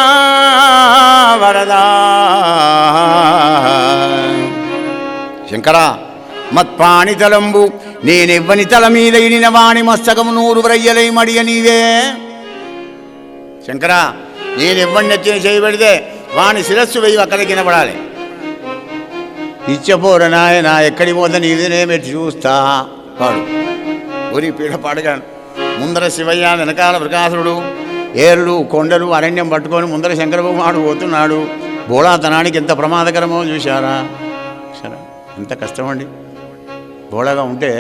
వరదా. శంకరా, మత్పాణితలంబు నేనెవ్వని తల మీద ఇడిన వాణి మస్తకము 100 వ్రయ్యలై మడియ నీవే. శంకరా, నేనెవ్వని నెత్తిన చేయబడితే వాణి శిరస్సు వెయ్యి అక్కడ కినపడాలి. ఇచ్చపోర నాయన, ఎక్కడి పోతే నీదేనే పెట్టి చూస్తా వాడు. ఒరి పీడ పాడగాను. ముందర శివయ్య, వెనకాల ప్రకాశుడు, ఏర్లు కొండలు అరణ్యం పట్టుకొని ముందర శంకరభూమాడు పోతున్నాడు. బోళాతనానికి ఎంత ప్రమాదకరమో చూశారా? ఎంత కష్టమండి. బోళగా ఉంటే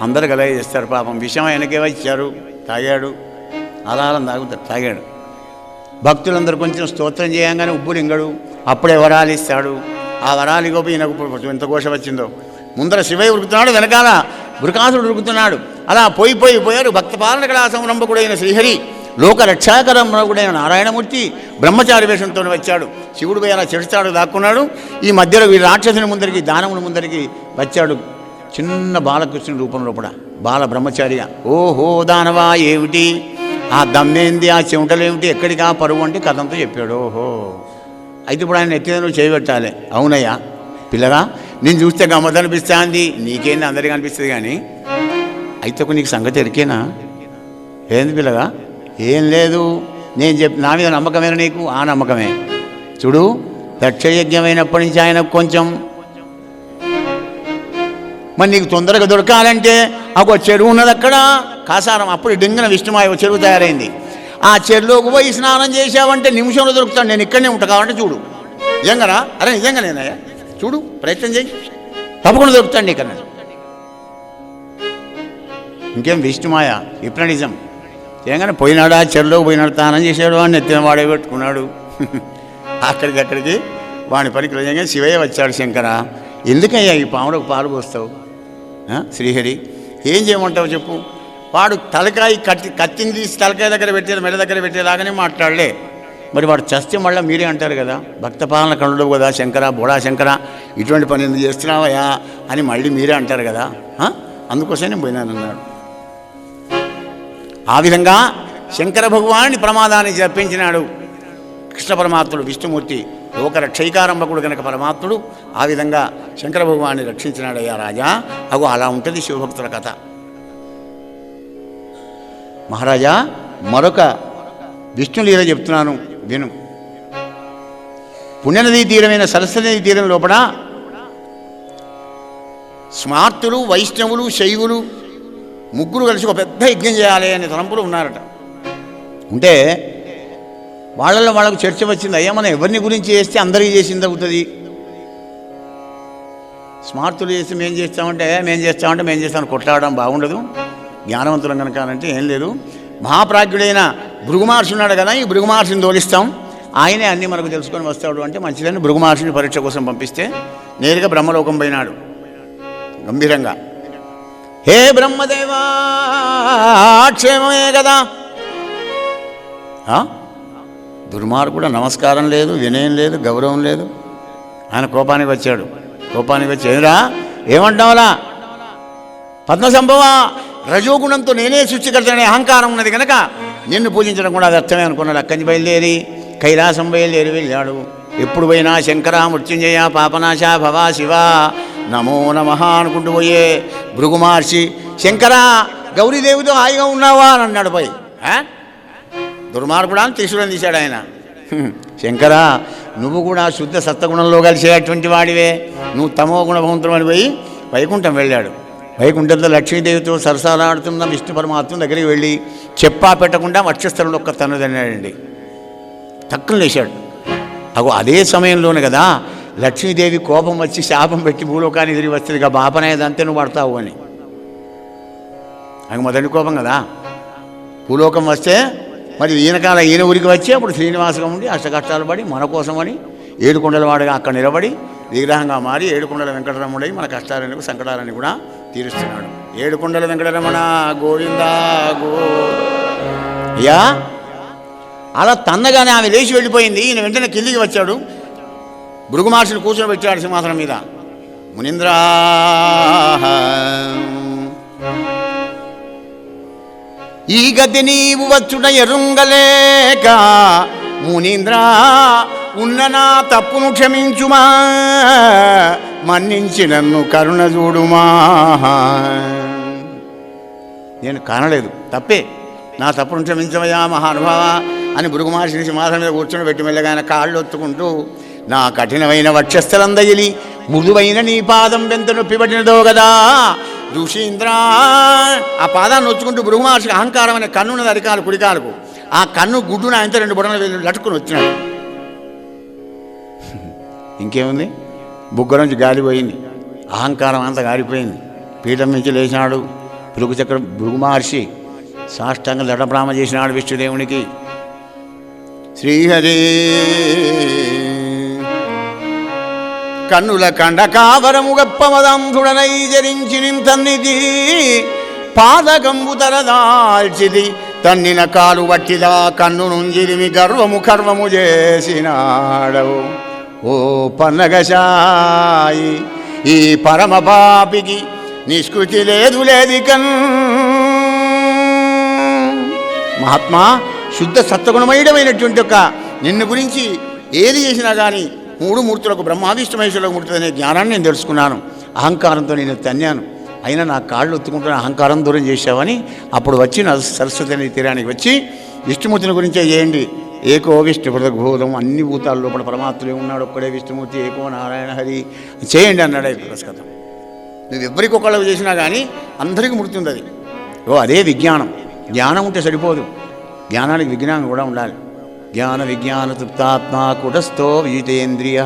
అందరు కలగ చేస్తారు. పాపం విషయం ఆయనకేవో ఇచ్చారు, తాగాడు. ఆధారం తాగాడు. భక్తులందరూ కొంచెం స్తోత్రం చేయంగానే ఉబ్బులింగడు. అప్పుడే వరాలు ఇస్తాడు. ఆ వరాలు గోపి ఈయనకు ఎంత ఘోష వచ్చిందో. ముందర శివయ్య ఉరుకుతున్నాడు, వెనకాల వృకాసుడు ఉరుకుతున్నాడు. అలా పోయారు. భక్త పాలన కళా సంరంభకుడైన శ్రీహరి, లోక రక్షాకరంభకుడైన నారాయణమూర్తి బ్రహ్మచారి వేషంతో వచ్చాడు. శివుడు పోయి అలా చెడుస్తాడు, దాక్కున్నాడు. ఈ మధ్యలో వీడు రాక్షసుని ముందరికి, దానముని ముందరికి వచ్చాడు. చిన్న బాలకృష్ణుని రూపంలో కూడా బాల బ్రహ్మచారిగా. ఓహో దానవా, ఏమిటి ఆ దమ్మేంది, ఆ చెమటలేమిటి, ఎక్కడికి ఆ పరువు అంటే కథంతో చెప్పాడు. ఓహో, అయితే ఇప్పుడు ఆయన ఎత్తిన నువ్వు చేయబెట్టాలి. అవునయ్యా పిల్లగా, నేను చూస్తే గమ్మత్ అనిపిస్తుంది, నీకేంది అందరికీ అనిపిస్తుంది. కానీ అయితే నీకు సంగతి ఎరికేనా? ఏంది పిల్లగా? ఏం లేదు, నేను నా మీద నమ్మకమేనా నీకు? ఆ నమ్మకమే. చూడు, దక్షయజ్ఞమైనప్పటి నుంచి ఆయనకు కొంచెం, మరి నీకు తొందరగా దొరకాలంటే ఒక చెరువు ఉన్నది అక్కడ, కాసారం. అప్పుడు డింగన విష్ణుమాయ చెరువు తయారైంది. ఆ చెరువులోకి పోయి స్నానం చేసావంటే నిమిషంలో దొరుకుతాను. నేను ఇక్కడనే ఉంటా కావాలంటే చూడు. నిజంగానా? అరే నిజంగానేనయ్యా, చూడు, ప్రయత్నం చేయి, తప్పకుండా దొరుకుతాను నీకు అన్నాడు. ఇంకేం విష్ణుమాయ, హిప్నటిజం. నిజంగానే పోయినాడు, ఆ చెరువులోకి పోయినాడు, తానం చేసాడు, వాడిని ఎత్తిన వాడే పెట్టుకున్నాడు. అక్కడికి వాడి పనికి నిజంగా శివయ్య వచ్చాడు. శంకర, ఎందుకయ్యా ఈ పాములకు పాలు పోస్తావు? శ్రీహరి, ఏం చేయమంటావు చెప్పు. వాడు తలకాయ కత్తిని తీసి తలకాయ దగ్గర పెట్టేది, మెడ దగ్గర పెట్టేలాగానే మాట్లాడలే. మరి వాడు చస్తే మళ్ళీ మీరే అంటారు కదా, భక్త పాలన కనుడు కదా శంకర, బోడా శంకర, ఇటువంటి పని ఎందుకు చేస్తున్నావయ్యా అని మళ్ళీ మీరే అంటారు కదా, అందుకోసమే నేను పోయినానన్నాడు. ఆ విధంగా శంకర భగవాన్ని ప్రమాదాన్ని చెప్పించినాడు కృష్ణ పరమాత్ముడు, విష్ణుమూర్తి లోకరక్షైకారంభకుడు కనుక పరమాత్ముడు ఆ విధంగా శంకర భగవాన్ని రక్షించినాడయ్యా రాజా. అగో అలా ఉంటుంది శివభక్తుల కథ. మహారాజా, మరొక విష్ణులీల చెప్తున్నాను విను. పుణ్యనదీ తీరమైన సరస్వతి నదీ తీరం లోపల స్మార్తులు, వైష్ణవులు, శైవులు ముగ్గురు కలిసి ఒక పెద్ద యజ్ఞం చేయాలి అనే తలంపులు ఉన్నారట. ఉంటే వాళ్ళల్లో వాళ్ళకు చర్చ వచ్చింది, అయ్యా మనం ఎవరిని గురించి చేస్తే అందరికీ చేసింది అవుతుంది. స్మార్తులు చేసి మేము చేస్తామంటే మేము చేస్తామని కొట్లాడడం బాగుండదు, జ్ఞానవంతులం కనుక అంటే ఏం లేదు. మహాప్రాజ్ఞుడైన భృగు మహర్షి ఉన్నాడు కదా, ఈ భృగు మహర్షిని తోలిస్తాం, ఆయనే అన్నీ మనకు తెలుసుకొని వస్తాడు అంటే మంచిదని భృగు మహర్షిని పరీక్ష కోసం పంపిస్తే నేరుగా బ్రహ్మలోకం పోయినాడు గంభీరంగా. హే బ్రహ్మదేవా, క్షేమమే కదా. దుర్మార్గుడు నమస్కారం లేదు, వినయం లేదు, గౌరవం లేదు. ఆయన కోపానికి వచ్చాడు. కోపానికి వచ్చి ఏమిరా ఏమంటావులా, పద్మసంభవ, రజోగుణంతో నేనే సృష్టికర్తనే అహంకారం ఉన్నది కనుక నిన్ను పూజించడం కూడా అది అర్థమే అనుకున్నాడు. అక్కడి నుంచి బయలుదేరి కైలాసం బయలుదేరి వెళ్ళాడు. ఎప్పుడు పోయినా శంకర, మృత్యుంజయ, పాపనాశ, భవ, శివ, నమో నమః అనుకుంటూ పోయే భృగు మహర్షి శంకర గౌరీదేవితో హాయిగా ఉన్నావా అని అన్నాడు. పోయి దుర్మార్గుడా అని త్రిశూలం తీశాడు ఆయన. శంకర, నువ్వు కూడా శుద్ధ సత్వగుణంలో కలిసేటువంటి వాడివే, నువ్వు తమో గుణభవంతుడు అని పోయి వైకుంఠం వెళ్ళాడు. వైకుంఠంలో లక్ష్మీదేవితో సరసాలాడుతున్న విష్ణు పరమాత్మ దగ్గరికి వెళ్ళి చెప్పా పెట్టకుండా వక్షస్థలంలో ఒక్క తన్నుదన్నాడండి. తక్కువ లేచాడు. అగో అదే సమయంలోనే కదా లక్ష్మీదేవి కోపం వచ్చి శాపం పెట్టి భూలోకాన్ని తిరిగి వస్తుంది, ఇక బాపనేది అంతే నువ్వు పడతావు అని. అది మొదటి కోపం కదా. భూలోకం వస్తే మరి ఈయన ఊరికి వచ్చి అప్పుడు శ్రీనివాసగా ఉండి అష్టకష్టాలు పడి మన కోసమని ఏడుకొండల వాడుగా అక్కడ నిలబడి విగ్రహంగా మారి ఏడుకొండల వెంకటరమణుడై మన కష్టాలని సంకటాలని కూడా తీరుస్తున్నాడు. ఏడుకొండల వెంకటరమణ గోవిందా గో. అయ్యా అలా తన్నగానే ఆమె లేచి వెళ్ళిపోయింది. ఈయన వెంటనే కిందికి వచ్చాడు. భృగు మహర్షిని కూర్చొని పెట్టాడు సింహాసనం మీద. మునీంద్రా, ఈ గతి నీవు వచ్చుట ఎరుంగలేక, మునీంద్ర ఉన్న నా తప్పును క్షమించుమా, మన్నించి నన్ను కరుణ చూడుమా. నేను కానలేదు, తప్పే, నా తప్పును క్షమించవయా మహానుభావ అని భృగు మహర్షిని సింహాసనం మీద కూర్చొని పెట్టి మెల్లగా ఆయన కాళ్ళు ఒత్తుకుంటూ, నా కఠినమైన వక్షస్థలందగిలి మృదువైన నీ పాదం ఎంత నొప్పి పట్టినదో కదా ఋషీంద్ర. ఆ పాదాన్ని నొచ్చుకుంటూ భృగు మహర్షికి అహంకారం అనే కన్నున్నది అరికాలు కుడికాలకు. ఆ కన్ను గుడ్డున ఆయనతో 2 బుడలు వెళ్ళి లట్టుకుని వచ్చినాడు. ఇంకేముంది, బుగ్గ నుంచి గాలిపోయింది, అహంకారం అంతా గాలిపోయింది. పీఠం నుంచి లేచినాడు భృగు మహర్షి. సాష్టాంగ దడప్రామ చేసినాడు విష్ణుదేవునికి. శ్రీహరి కన్నుల కండ కావరము గప్పమదంధుడనై జరించి నింతన్నిది, పాదగంబు తరదాల్చిది తన్నిన కాలు వట్టిదా కన్ను నుంజిరిమి గర్వము కర్వము చేసినాడవు. ఓ పన్నగశాయి, ఈ పరమ పాపికి నిష్కృతి లేదు లేదికన్. మహాత్మా, శుద్ధ సత్వగుణమయమైనటువంటి ఒక నిన్ను గురించి ఏది చేసినా కానీ 3 మూర్తులకు బ్రహ్మావిష్ణు మహేశ్వరులకు ముడుతుందనే జ్ఞానాన్ని నేను తెలుసుకున్నాను. అహంకారంతో నేను తన్నాను, అయినా నా కాళ్ళు ఒత్తుకుంటున్న అహంకారం దూరం చేశావని అప్పుడు వచ్చి నా సరస్వతి నదీ తీరానికి వచ్చి విష్ణుమూర్తిని గురించే చేయండి. ఏకో విష్ణు పృథగ్భూతం, అన్ని భూతాల లోపల పరమాత్ముడే ఉన్నాడు, ఒక్కడే విష్ణుమూర్తి, ఏకో నారాయణ హరి చేయండి అన్నాడు ఈ పురస్కథం. నువ్వు ఎవరికొకళ్ళు చేసినా కానీ అందరికీ ముడుతుంది అది. అదే విజ్ఞానం. జ్ఞానం ఉంటే సరిపోదు, జ్ఞానానికి విజ్ఞానం కూడా ఉండాలి. జ్ఞాన విజ్ఞాన తృప్తాత్మ కుటస్థో విజితేంద్రియ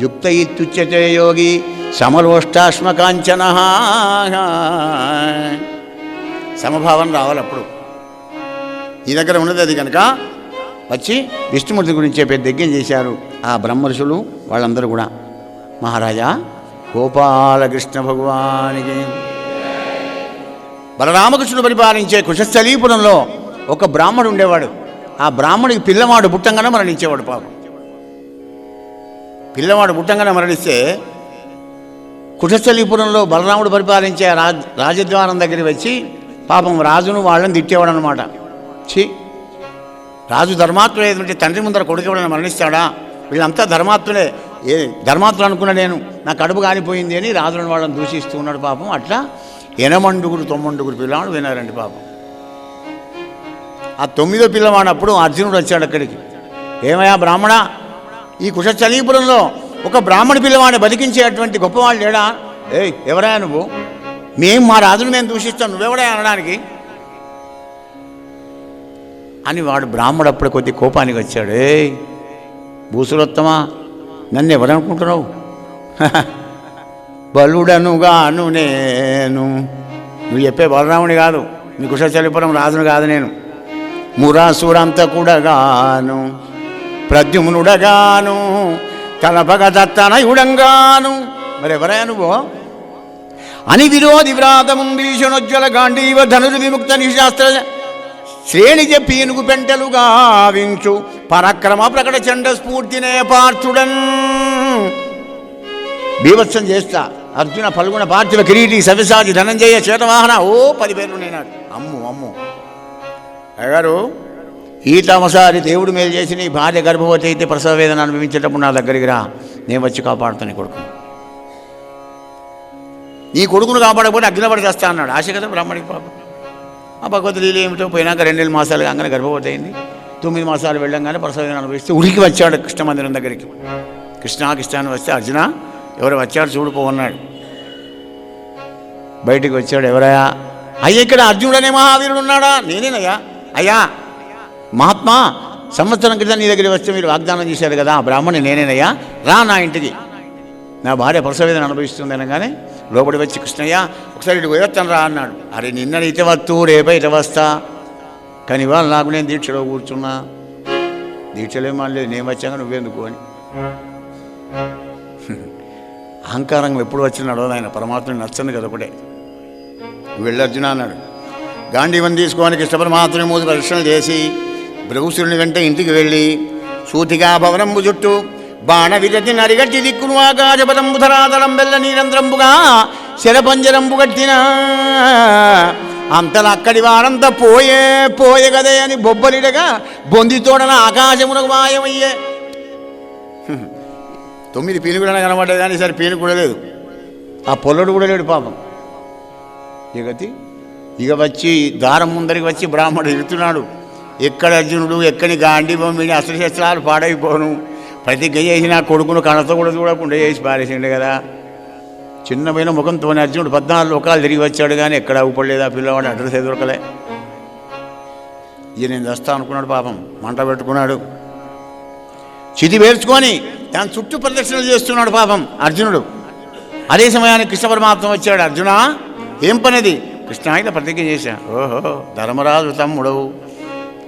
యుక్త ఇత్యుచ్యతే యోగి సమలోష్టాశ్మకాంచన. సమభావం రావాలి అప్పుడు. ఈ దగ్గర ఉన్నది అది కనుక వచ్చి విష్ణుమూర్తి గురించి చెప్పే యజ్ఞం చేశారు ఆ బ్రహ్మర్షులు వాళ్ళందరూ కూడా. మహారాజా, గోపాలకృష్ణ భగవానికి. బలరామకృష్ణుడు పరిపాలించే కుశస్థలీపురంలో ఒక బ్రాహ్మడు ఉండేవాడు. ఆ బ్రాహ్మడికి పిల్లవాడు పుట్టంగానే మరణించేవాడు పాపం. పిల్లవాడు పుట్టంగానే మరణిస్తే కుశస్థలీపురంలో బలరాముడు పరిపాలించే రాజద్వారం దగ్గరికి వచ్చి పాపం రాజును వాళ్ళని తిట్టేవాడు అనమాట. రాజు ధర్మాత్ముడు ఏదంటే తండ్రి ముందర కొడుకు ఎవడైనా మరణిస్తాడా, వీళ్ళంతా ధర్మాత్ములే, ధర్మాత్ములు అనుకున్నా నేను, నా కడుపు కాలిపోయింది అని రాజులను వాళ్ళని దూషిస్తూ ఉన్నాడు పాపం. అట్లా 89 పిల్లవాడు వినారండి పాపం. ఆ 9వ పిల్లవాడప్పుడు అర్జునుడు వచ్చాడు అక్కడికి. ఏమయ్యా బ్రాహ్మణ, ఈ కుశస్థలీపురంలో ఒక బ్రాహ్మణ పిల్లవాడిని బతికించేటువంటి గొప్పవాళ్ళు లేడా? ఎవరయ్యా నువ్వు? మా రాజును మేము దూషిస్తాం, నువ్వెవడా అనడానికి అని వాడు బ్రాహ్మడు అప్పుడు కొద్ది కోపానికి వచ్చాడు. భూసురోత్తమా, నన్ను ఎవరనుకుంటున్నావు? బలుడనుగాను నేను, నువ్వు చెప్పే బలరాముని కాదు, నీ కుశస్థలీపురం రాజును కాదు నేను, మురాసురంతకుడగాను, ప్రద్యుమ్నుడగాను, కలపగతనయుడంగాను, మరెవరయ్యా నువ్వు? అని విరోధి వ్రాతముం భీషణోజ్వల గాంధీవ ధనురు విముక్త నిశాస్త్ర శ్రేణి చెప్పి ఏనుగు పెంటలు గావించు పరాక్రమ ప్రకట చండ స్ఫూర్తినే పార్థుడన్. బీభత్సం చేస్తా అర్జున ఫల్గుణ పార్థివ కిరీటి సవ్యసాచి ధనంజయ చేతవాహన, 10 పేర్లు నేనాడు. అమ్ము అయ్యగారు, ఈ తమసారి దేవుడు మేలు చేసి నీ భార్య గర్భవతి అయితే ప్రసవ వేదన అనుభవించేటప్పుడు నా దగ్గరికి రా, నేను వచ్చి కాపాడుతాను నీ కొడుకు. నీ కొడుకును కాపాడకపోతే అగ్నిపడి చేస్తా అన్నాడు. ఆశ కదా బ్రాహ్మడికి పాపం. ఆ భగవతి లీల ఏమిటో, పోయినాక 2 మాసాలు కాగానే గర్భవతి అయింది. 9 మాసాలు వెళ్ళంగానే ప్రసవ వేదన అనుభవిస్తే ఉరికి వచ్చాడు కృష్ణ మందిరం దగ్గరికి. కృష్ణ అని వస్తే, అర్జున ఎవరు వచ్చాడు చూడిపోన్నాడు. బయటికి వచ్చాడు. ఎవరయ్యా? అయ్యా ఇక్కడ అర్జునుడు అనే మహావీరుడు ఉన్నాడా? నేనేనయ్యా. అయ్యా మహాత్మా, సంవత్సరం క్రితం నీ దగ్గరికి వస్తే మీరు వాగ్దానం చేశారు కదా, ఆ బ్రాహ్మణి నేనేనయ్యా, రా నా ఇంటికి, నా భార్య ప్రసవేదన అనుభవిస్తుంది అనగానే లోపలి వచ్చి, కృష్ణయ్య ఒకసారి ఇటు పోయొత్తాను రా అన్నాడు. అరే నిన్న ఇటు వస్తూ రేపే ఇటు వస్తా, కానీ ఇవాళ నాకు నేను దీక్షలో కూర్చున్నా. దీక్షలేమో లేదు, నేను వచ్చాక నువ్వెందుకు అని అహంకారంగా ఎప్పుడు వచ్చినాడో ఆయన పరమాత్మని నచ్చంది కదా ఒకటే. వెళ్ళి అర్జున అన్నాడు. గాంధీవని తీసుకోవడానికి కృష్ణ మూడు ప్రదర్శనలు చేసి భృగుసురుని వెంట ఇంటికి వెళ్ళి సూతిగా భవనంబు చుట్టూ బాణ విరతి నరిగట్టి దిక్కును ఆకాశపదంబు ధరాతలం బెల్ల నీరంధ్రంబుగా శరపంజరంబు గట్టిన అంతలా అక్కడి వారంతా పోయే గదే అని బొబ్బలిడగా బొందితోడన ఆకాశమునకు మాయమయ్యే. 9 పీనుగులన కనబడ్డది కానీ సరే పీనుగు కూడా లేదు, ఆ పొల్లడు కూడా లేడు పాపం. ఇక వచ్చి దారం ముందరికి వచ్చి బ్రాహ్మణుడు ఇరుతున్నాడు. ఎక్కడ అర్జునుడు, ఎక్కడి గాంధీవం, వీడి అస్త్రశస్త్రాలు పాడైపోను, ప్రతిజ్ఞ చేసి నా కొడుకును కణతో కూడా చూడకుండా చేసి పారేసిండు కదా. చిన్నమైన ముఖంతోనే అర్జునుడు 14 లోకాలు తిరిగి వచ్చాడు కానీ ఎక్కడ ఊపడలేదు ఆ పిల్లవాడు, అడ్రస్ దొరకలే. ఇక నేను చేస్తా అనుకున్నాడు పాపం, మంట పెట్టుకున్నాడు. చితి పేర్చుకొని దాని చుట్టూ ప్రదక్షిణలు చేస్తున్నాడు పాపం అర్జునుడు. అదే సమయానికి కృష్ణ పరమాత్మ వచ్చాడు. అర్జున ఏం పనిది? కృష్ణ ఇలా ప్రతిజ్ఞ చేశా. ఓహో ధర్మరాజు తమ్ముడవు,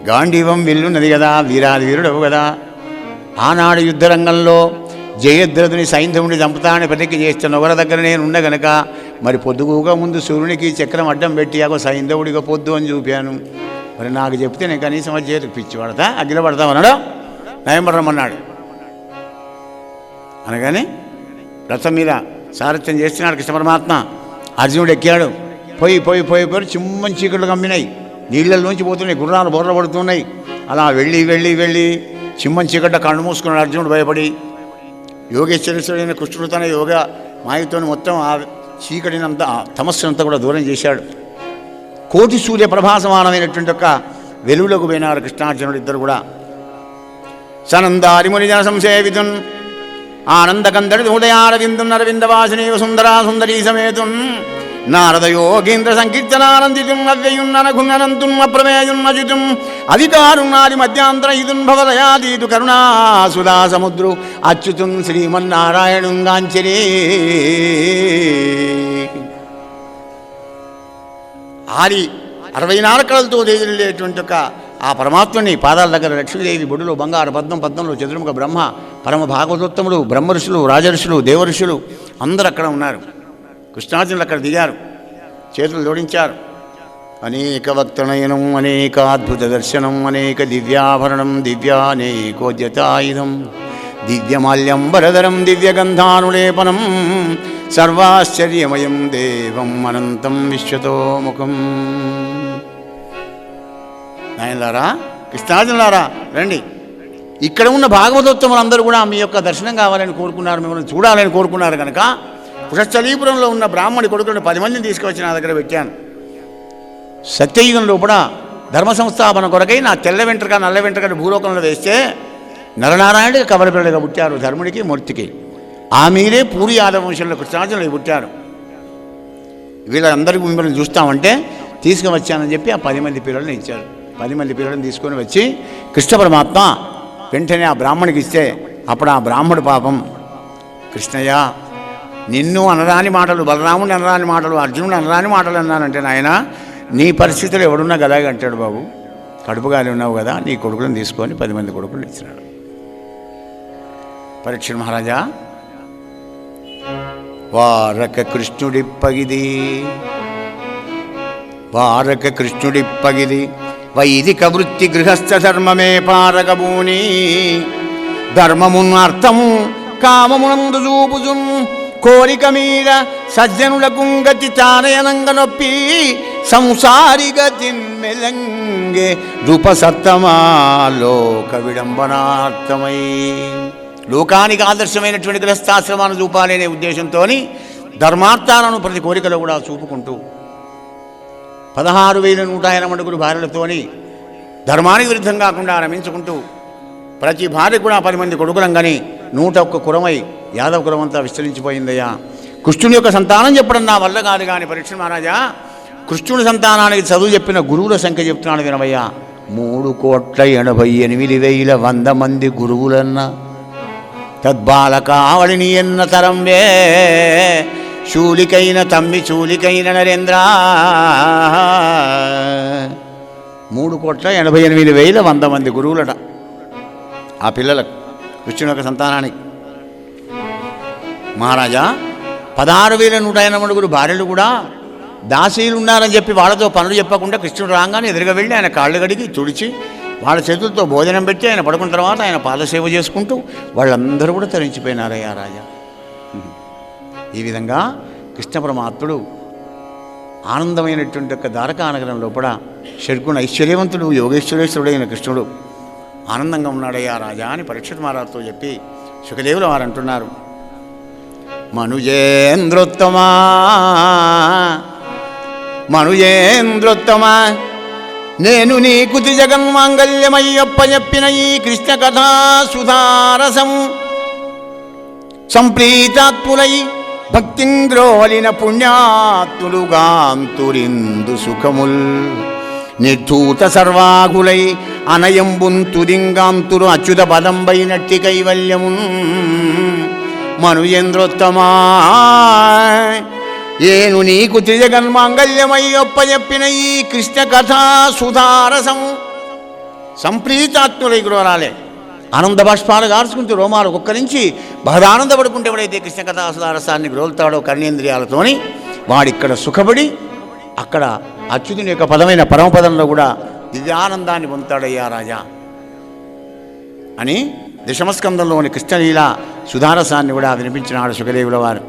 గాంధీవం విల్లున్నది కదా, వీరాది వీరుడవు కదా, ఆనాడు యుద్ధరంగంలో జయద్రథుని సైంధవుని చంపుతానని ప్రతిజ్ఞ చేస్తున్న ఒకరి దగ్గర నేను ఉండ గనక మరి పొద్దుగుగా ముందు సూర్యునికి చక్రం అడ్డం పెట్టి అగో సైంధవుడిగా పొద్దు అని చూపాను. మరి నాకు చెప్తే నేను కనీసం అది చేతికి పిచ్చి పడతా, అగ్గిల పడతామన్నాడు. నయం పడమన్నాడు. అనగానే రథం మీద సారథ్యం చేస్తున్నాడు కృష్ణ పరమాత్మ. అర్జునుడు ఎక్కాడు. పోయి చిమ్మని చీకట్లు కమ్మినాయి, నీళ్ళల్లోంచి పోతున్నాయి, గుర్రాలు బొర్ర పడుతున్నాయి. అలా వెళ్ళి చిమ్మని చీకట్ట కళ్ళు మూసుకున్నాడు అర్జునుడు భయపడి. యోగేశ్వరేశ్వరుడైన కృష్ణుడు తన యోగ మాయతో మొత్తం ఆ చీకటినంతా తమస్సునంతా కూడా దూరం చేశాడు. కోటి సూర్య ప్రభాసమానమైనటువంటి ఒక వెలుగులకు పోయినారు కృష్ణార్జునుడు ఇద్దరు కూడా. సనందారి ముని జన సంసేవితున్ ఆనందకందడి హృదయారవిందున్ అరవిందవాసినీవ సుందరా సుందరీ సమేతున్ నారద యోగేంద్ర సంకీర్తనానందితుం అవ్యయున్ననఘున్ననంతుం అప్రమేయున్నజితుం అధికారున్నాది మధ్యాంతర ఇదున్ భవదయాదీతు కరుణా సుధా సముద్రు అచ్యుతుం శ్రీమన్నారాయణుం గాంచరే. ఆరి 64 కళలతో తేజరిల్లేటువంటి ఒక ఆ పరమాత్మని పాదాల దగ్గర లక్ష్మీదేవి, బొడ్డులో బంగారు పద్మంలో చతుర్ముఖ బ్రహ్మ, పరమ భాగవతోత్తములు, బ్రహ్మఋషులు, రాజఋషులు, దేవఋషులు అందరూ అక్కడ ఉన్నారు. కృష్ణార్జునులు అక్కడ దిగారు, చేతులు జోడించారు. అనేక వక్తనయనం అనేకాద్భుత దర్శనం అనేక దివ్యాభరణం దివ్యానేకోద్యతాయుధం దివ్యమాల్యం వరదరం దివ్యగంధానులేపనం సర్వాశ్చర్యమయం దేవం అనంతం విశ్వతోముఖం. నాయనలారా, కృష్ణార్జునులారా, రండి. ఇక్కడ ఉన్న భాగవతోత్తములందరూ కూడా మీ యొక్క దర్శనం కావాలని కోరుకున్నారు, మిమ్మల్ని చూడాలని కోరుకున్నారు కనుక కుశస్థలీపురంలో ఉన్న బ్రాహ్మణి కొడుకులను 10 మందిని తీసుకువచ్చి నా దగ్గర పెట్టాను. సత్యయుగంలో కూడా ధర్మ సంస్థాపన కొరకై నా తెల్ల వెంట్రుక నల్ల వెంట్రుకని భూలోకంలో వేస్తే నరనారాయణుడికి కవలపిల్లలుగా పుట్టారు, ధర్ముడికి మూర్తికి. ఆ మీరే పూరి యాదవ వంశంలో కృష్ణార్జునులు పుట్టారు. వీళ్ళందరికీ మిమ్మల్ని చూస్తామంటే తీసుకువచ్చానని చెప్పి ఆ 10 మంది పిల్లల్ని ఇచ్చారు. 10 మంది పిల్లలను తీసుకొని వచ్చి కృష్ణ పరమాత్మ వెంటనే ఆ బ్రాహ్మణికి ఇస్తే అప్పుడు ఆ బ్రాహ్మణుడు పాపం, కృష్ణయ్య నిన్ను అనరాని మాటలు, బలరాముని అనరాని మాటలు, అర్జునుడు అనరాని మాటలు అన్నానంటే నాయన నీ పరిస్థితులు ఎవడున్నా గలాగే అంటాడు బాబు, కడుపుగాలి ఉన్నావు కదా, నీ కొడుకులను తీసుకొని 10 మంది కొడుకులను ఇచ్చినాడు. పరీక్ష మహారాజా, వారక కృష్ణుడిప్పగిది వారక కృష్ణుడిప్పగిది వైదిక వృత్తి గృహస్థ ధర్మమే పారకబూని ధర్మమున్ అర్థము కామమునందు చూపుజున్ కోరిక మీద సజ్జనులకు గతి తానయనంగ నొప్పి సంసారి గతిన్ మెలంగే రూపసత్తమా లోక విడంబనార్థమై. లోకానికి ఆదర్శమైనటువంటి గృహస్థాశ్రమాన్ని చూపాలనే ఉద్దేశంతో ధర్మార్థాలను ప్రతి కోరికలో కూడా చూపుకుంటూ 16,180 భార్యలతోని ధర్మానికి విరుద్ధం కాకుండా రమించుకుంటూ ప్రతి భార్య కూడా 10 మంది కొడుకులంగాని 101 కులమై యాదవ కులమంతా విస్తరించిపోయిందయ్యా. కృష్ణుని యొక్క సంతానం చెప్పడం నా వల్ల కాదు కానీ పరీక్ష మహారాజా, కృష్ణుని సంతానానికి చదువు చెప్పిన గురువుల సంఖ్య చెప్తున్నాను వినవయ్యా. 3,88,100 మంది గురువులన్న తద్బాలకావళిని ఎన్న తరంవే శూలికైన తమ్మి చూలికైన నరేంద్ర. 3,88,100 మంది గురువులట ఆ పిల్లలకు, కృష్ణుని యొక్క సంతానానికి. మహారాజా, 16,180 భార్యలు కూడా దాసీలు ఉన్నారని చెప్పి వాళ్ళతో పనులు చెప్పకుండా కృష్ణుడు రాగానే ఎదురుగా వెళ్ళి ఆయన కాళ్ళు కడిగి తుడిచి వాళ్ళ చేతులతో భోజనం పెట్టి ఆయన పడుకున్న తర్వాత ఆయన పాదసేవ చేసుకుంటూ వాళ్ళందరూ కూడా తరించిపోయినారయ్యా రాజా. ఈ విధంగా కృష్ణ పరమాత్ముడు ఆనందమైనటువంటి యొక్క ద్వారకానగరం లోపల షడ్గుణ ఐశ్వర్యవంతుడు యోగేశ్వరేశ్వరుడైన కృష్ణుడు ఆనందంగా ఉన్నాడయ్యా రాజా అని పరీక్షిత్ మహారాజుతో చెప్పి శుకదేవులు వారు అంటున్నారు, మనుజేంద్రోత్తమా మనుజేంద్రోత్తమా నేను నీకు జగన్మాంగల్యమయ్యప్ప చెప్పిన ఈ కృష్ణ కథా సుధారసం సంప్రీతాత్ములై భక్తింద్రోలిన పుణ్యాత్ములుగాంతురిందు సుఖముల్ నిర్ధూత సర్వాగులై అనయంబుంతురింగాంతురు అచ్యుత పదంబైనట్టి కైవల్యమున్ మనుజేంద్రోత్తమా ఏను నీకు త్రిజగన్మాంగల్యమయ్యొప్ప చెప్పిన ఈ కృష్ణ కథా సుధారసం సంప్రీతాత్ములై గురవరాలే ఆనంద బాష్పాలు గార్చుకుంటూ రోమాలు కుక్కరించి బహదానందపడుకుంటే ఎవడైతే కృష్ణ కథా సుధారసాన్ని గ్రోల్తాడో కర్ణేంద్రియాలతోని వాడిక్కడ సుఖపడి అక్కడ అచ్యుతుని యొక్క పదమైన పరమపదంలో కూడా దివ్యానందాన్ని పొందుతాడయ్యా రాజా అని దశమస్కందంలోని కృష్ణలీల సుధారసాన్ని కూడా వినిపించినాడు శుకదేవుల వారు.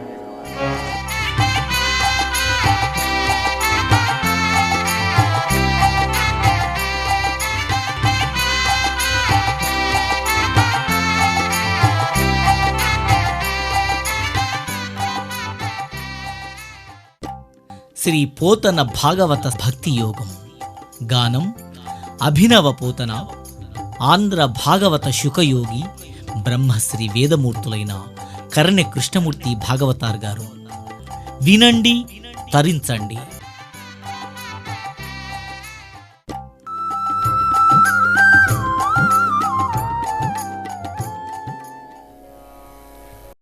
శ్రీ పోతన భాగవత భక్తి యోగం. గానం అభినవ పోతన, ఆంధ్ర భాగవత శుకయోగి బ్రహ్మశ్రీ వేదమూర్తులైన కరణె కృష్ణమూర్తి భాగవతార్ గారు. వినండి, తరించండి.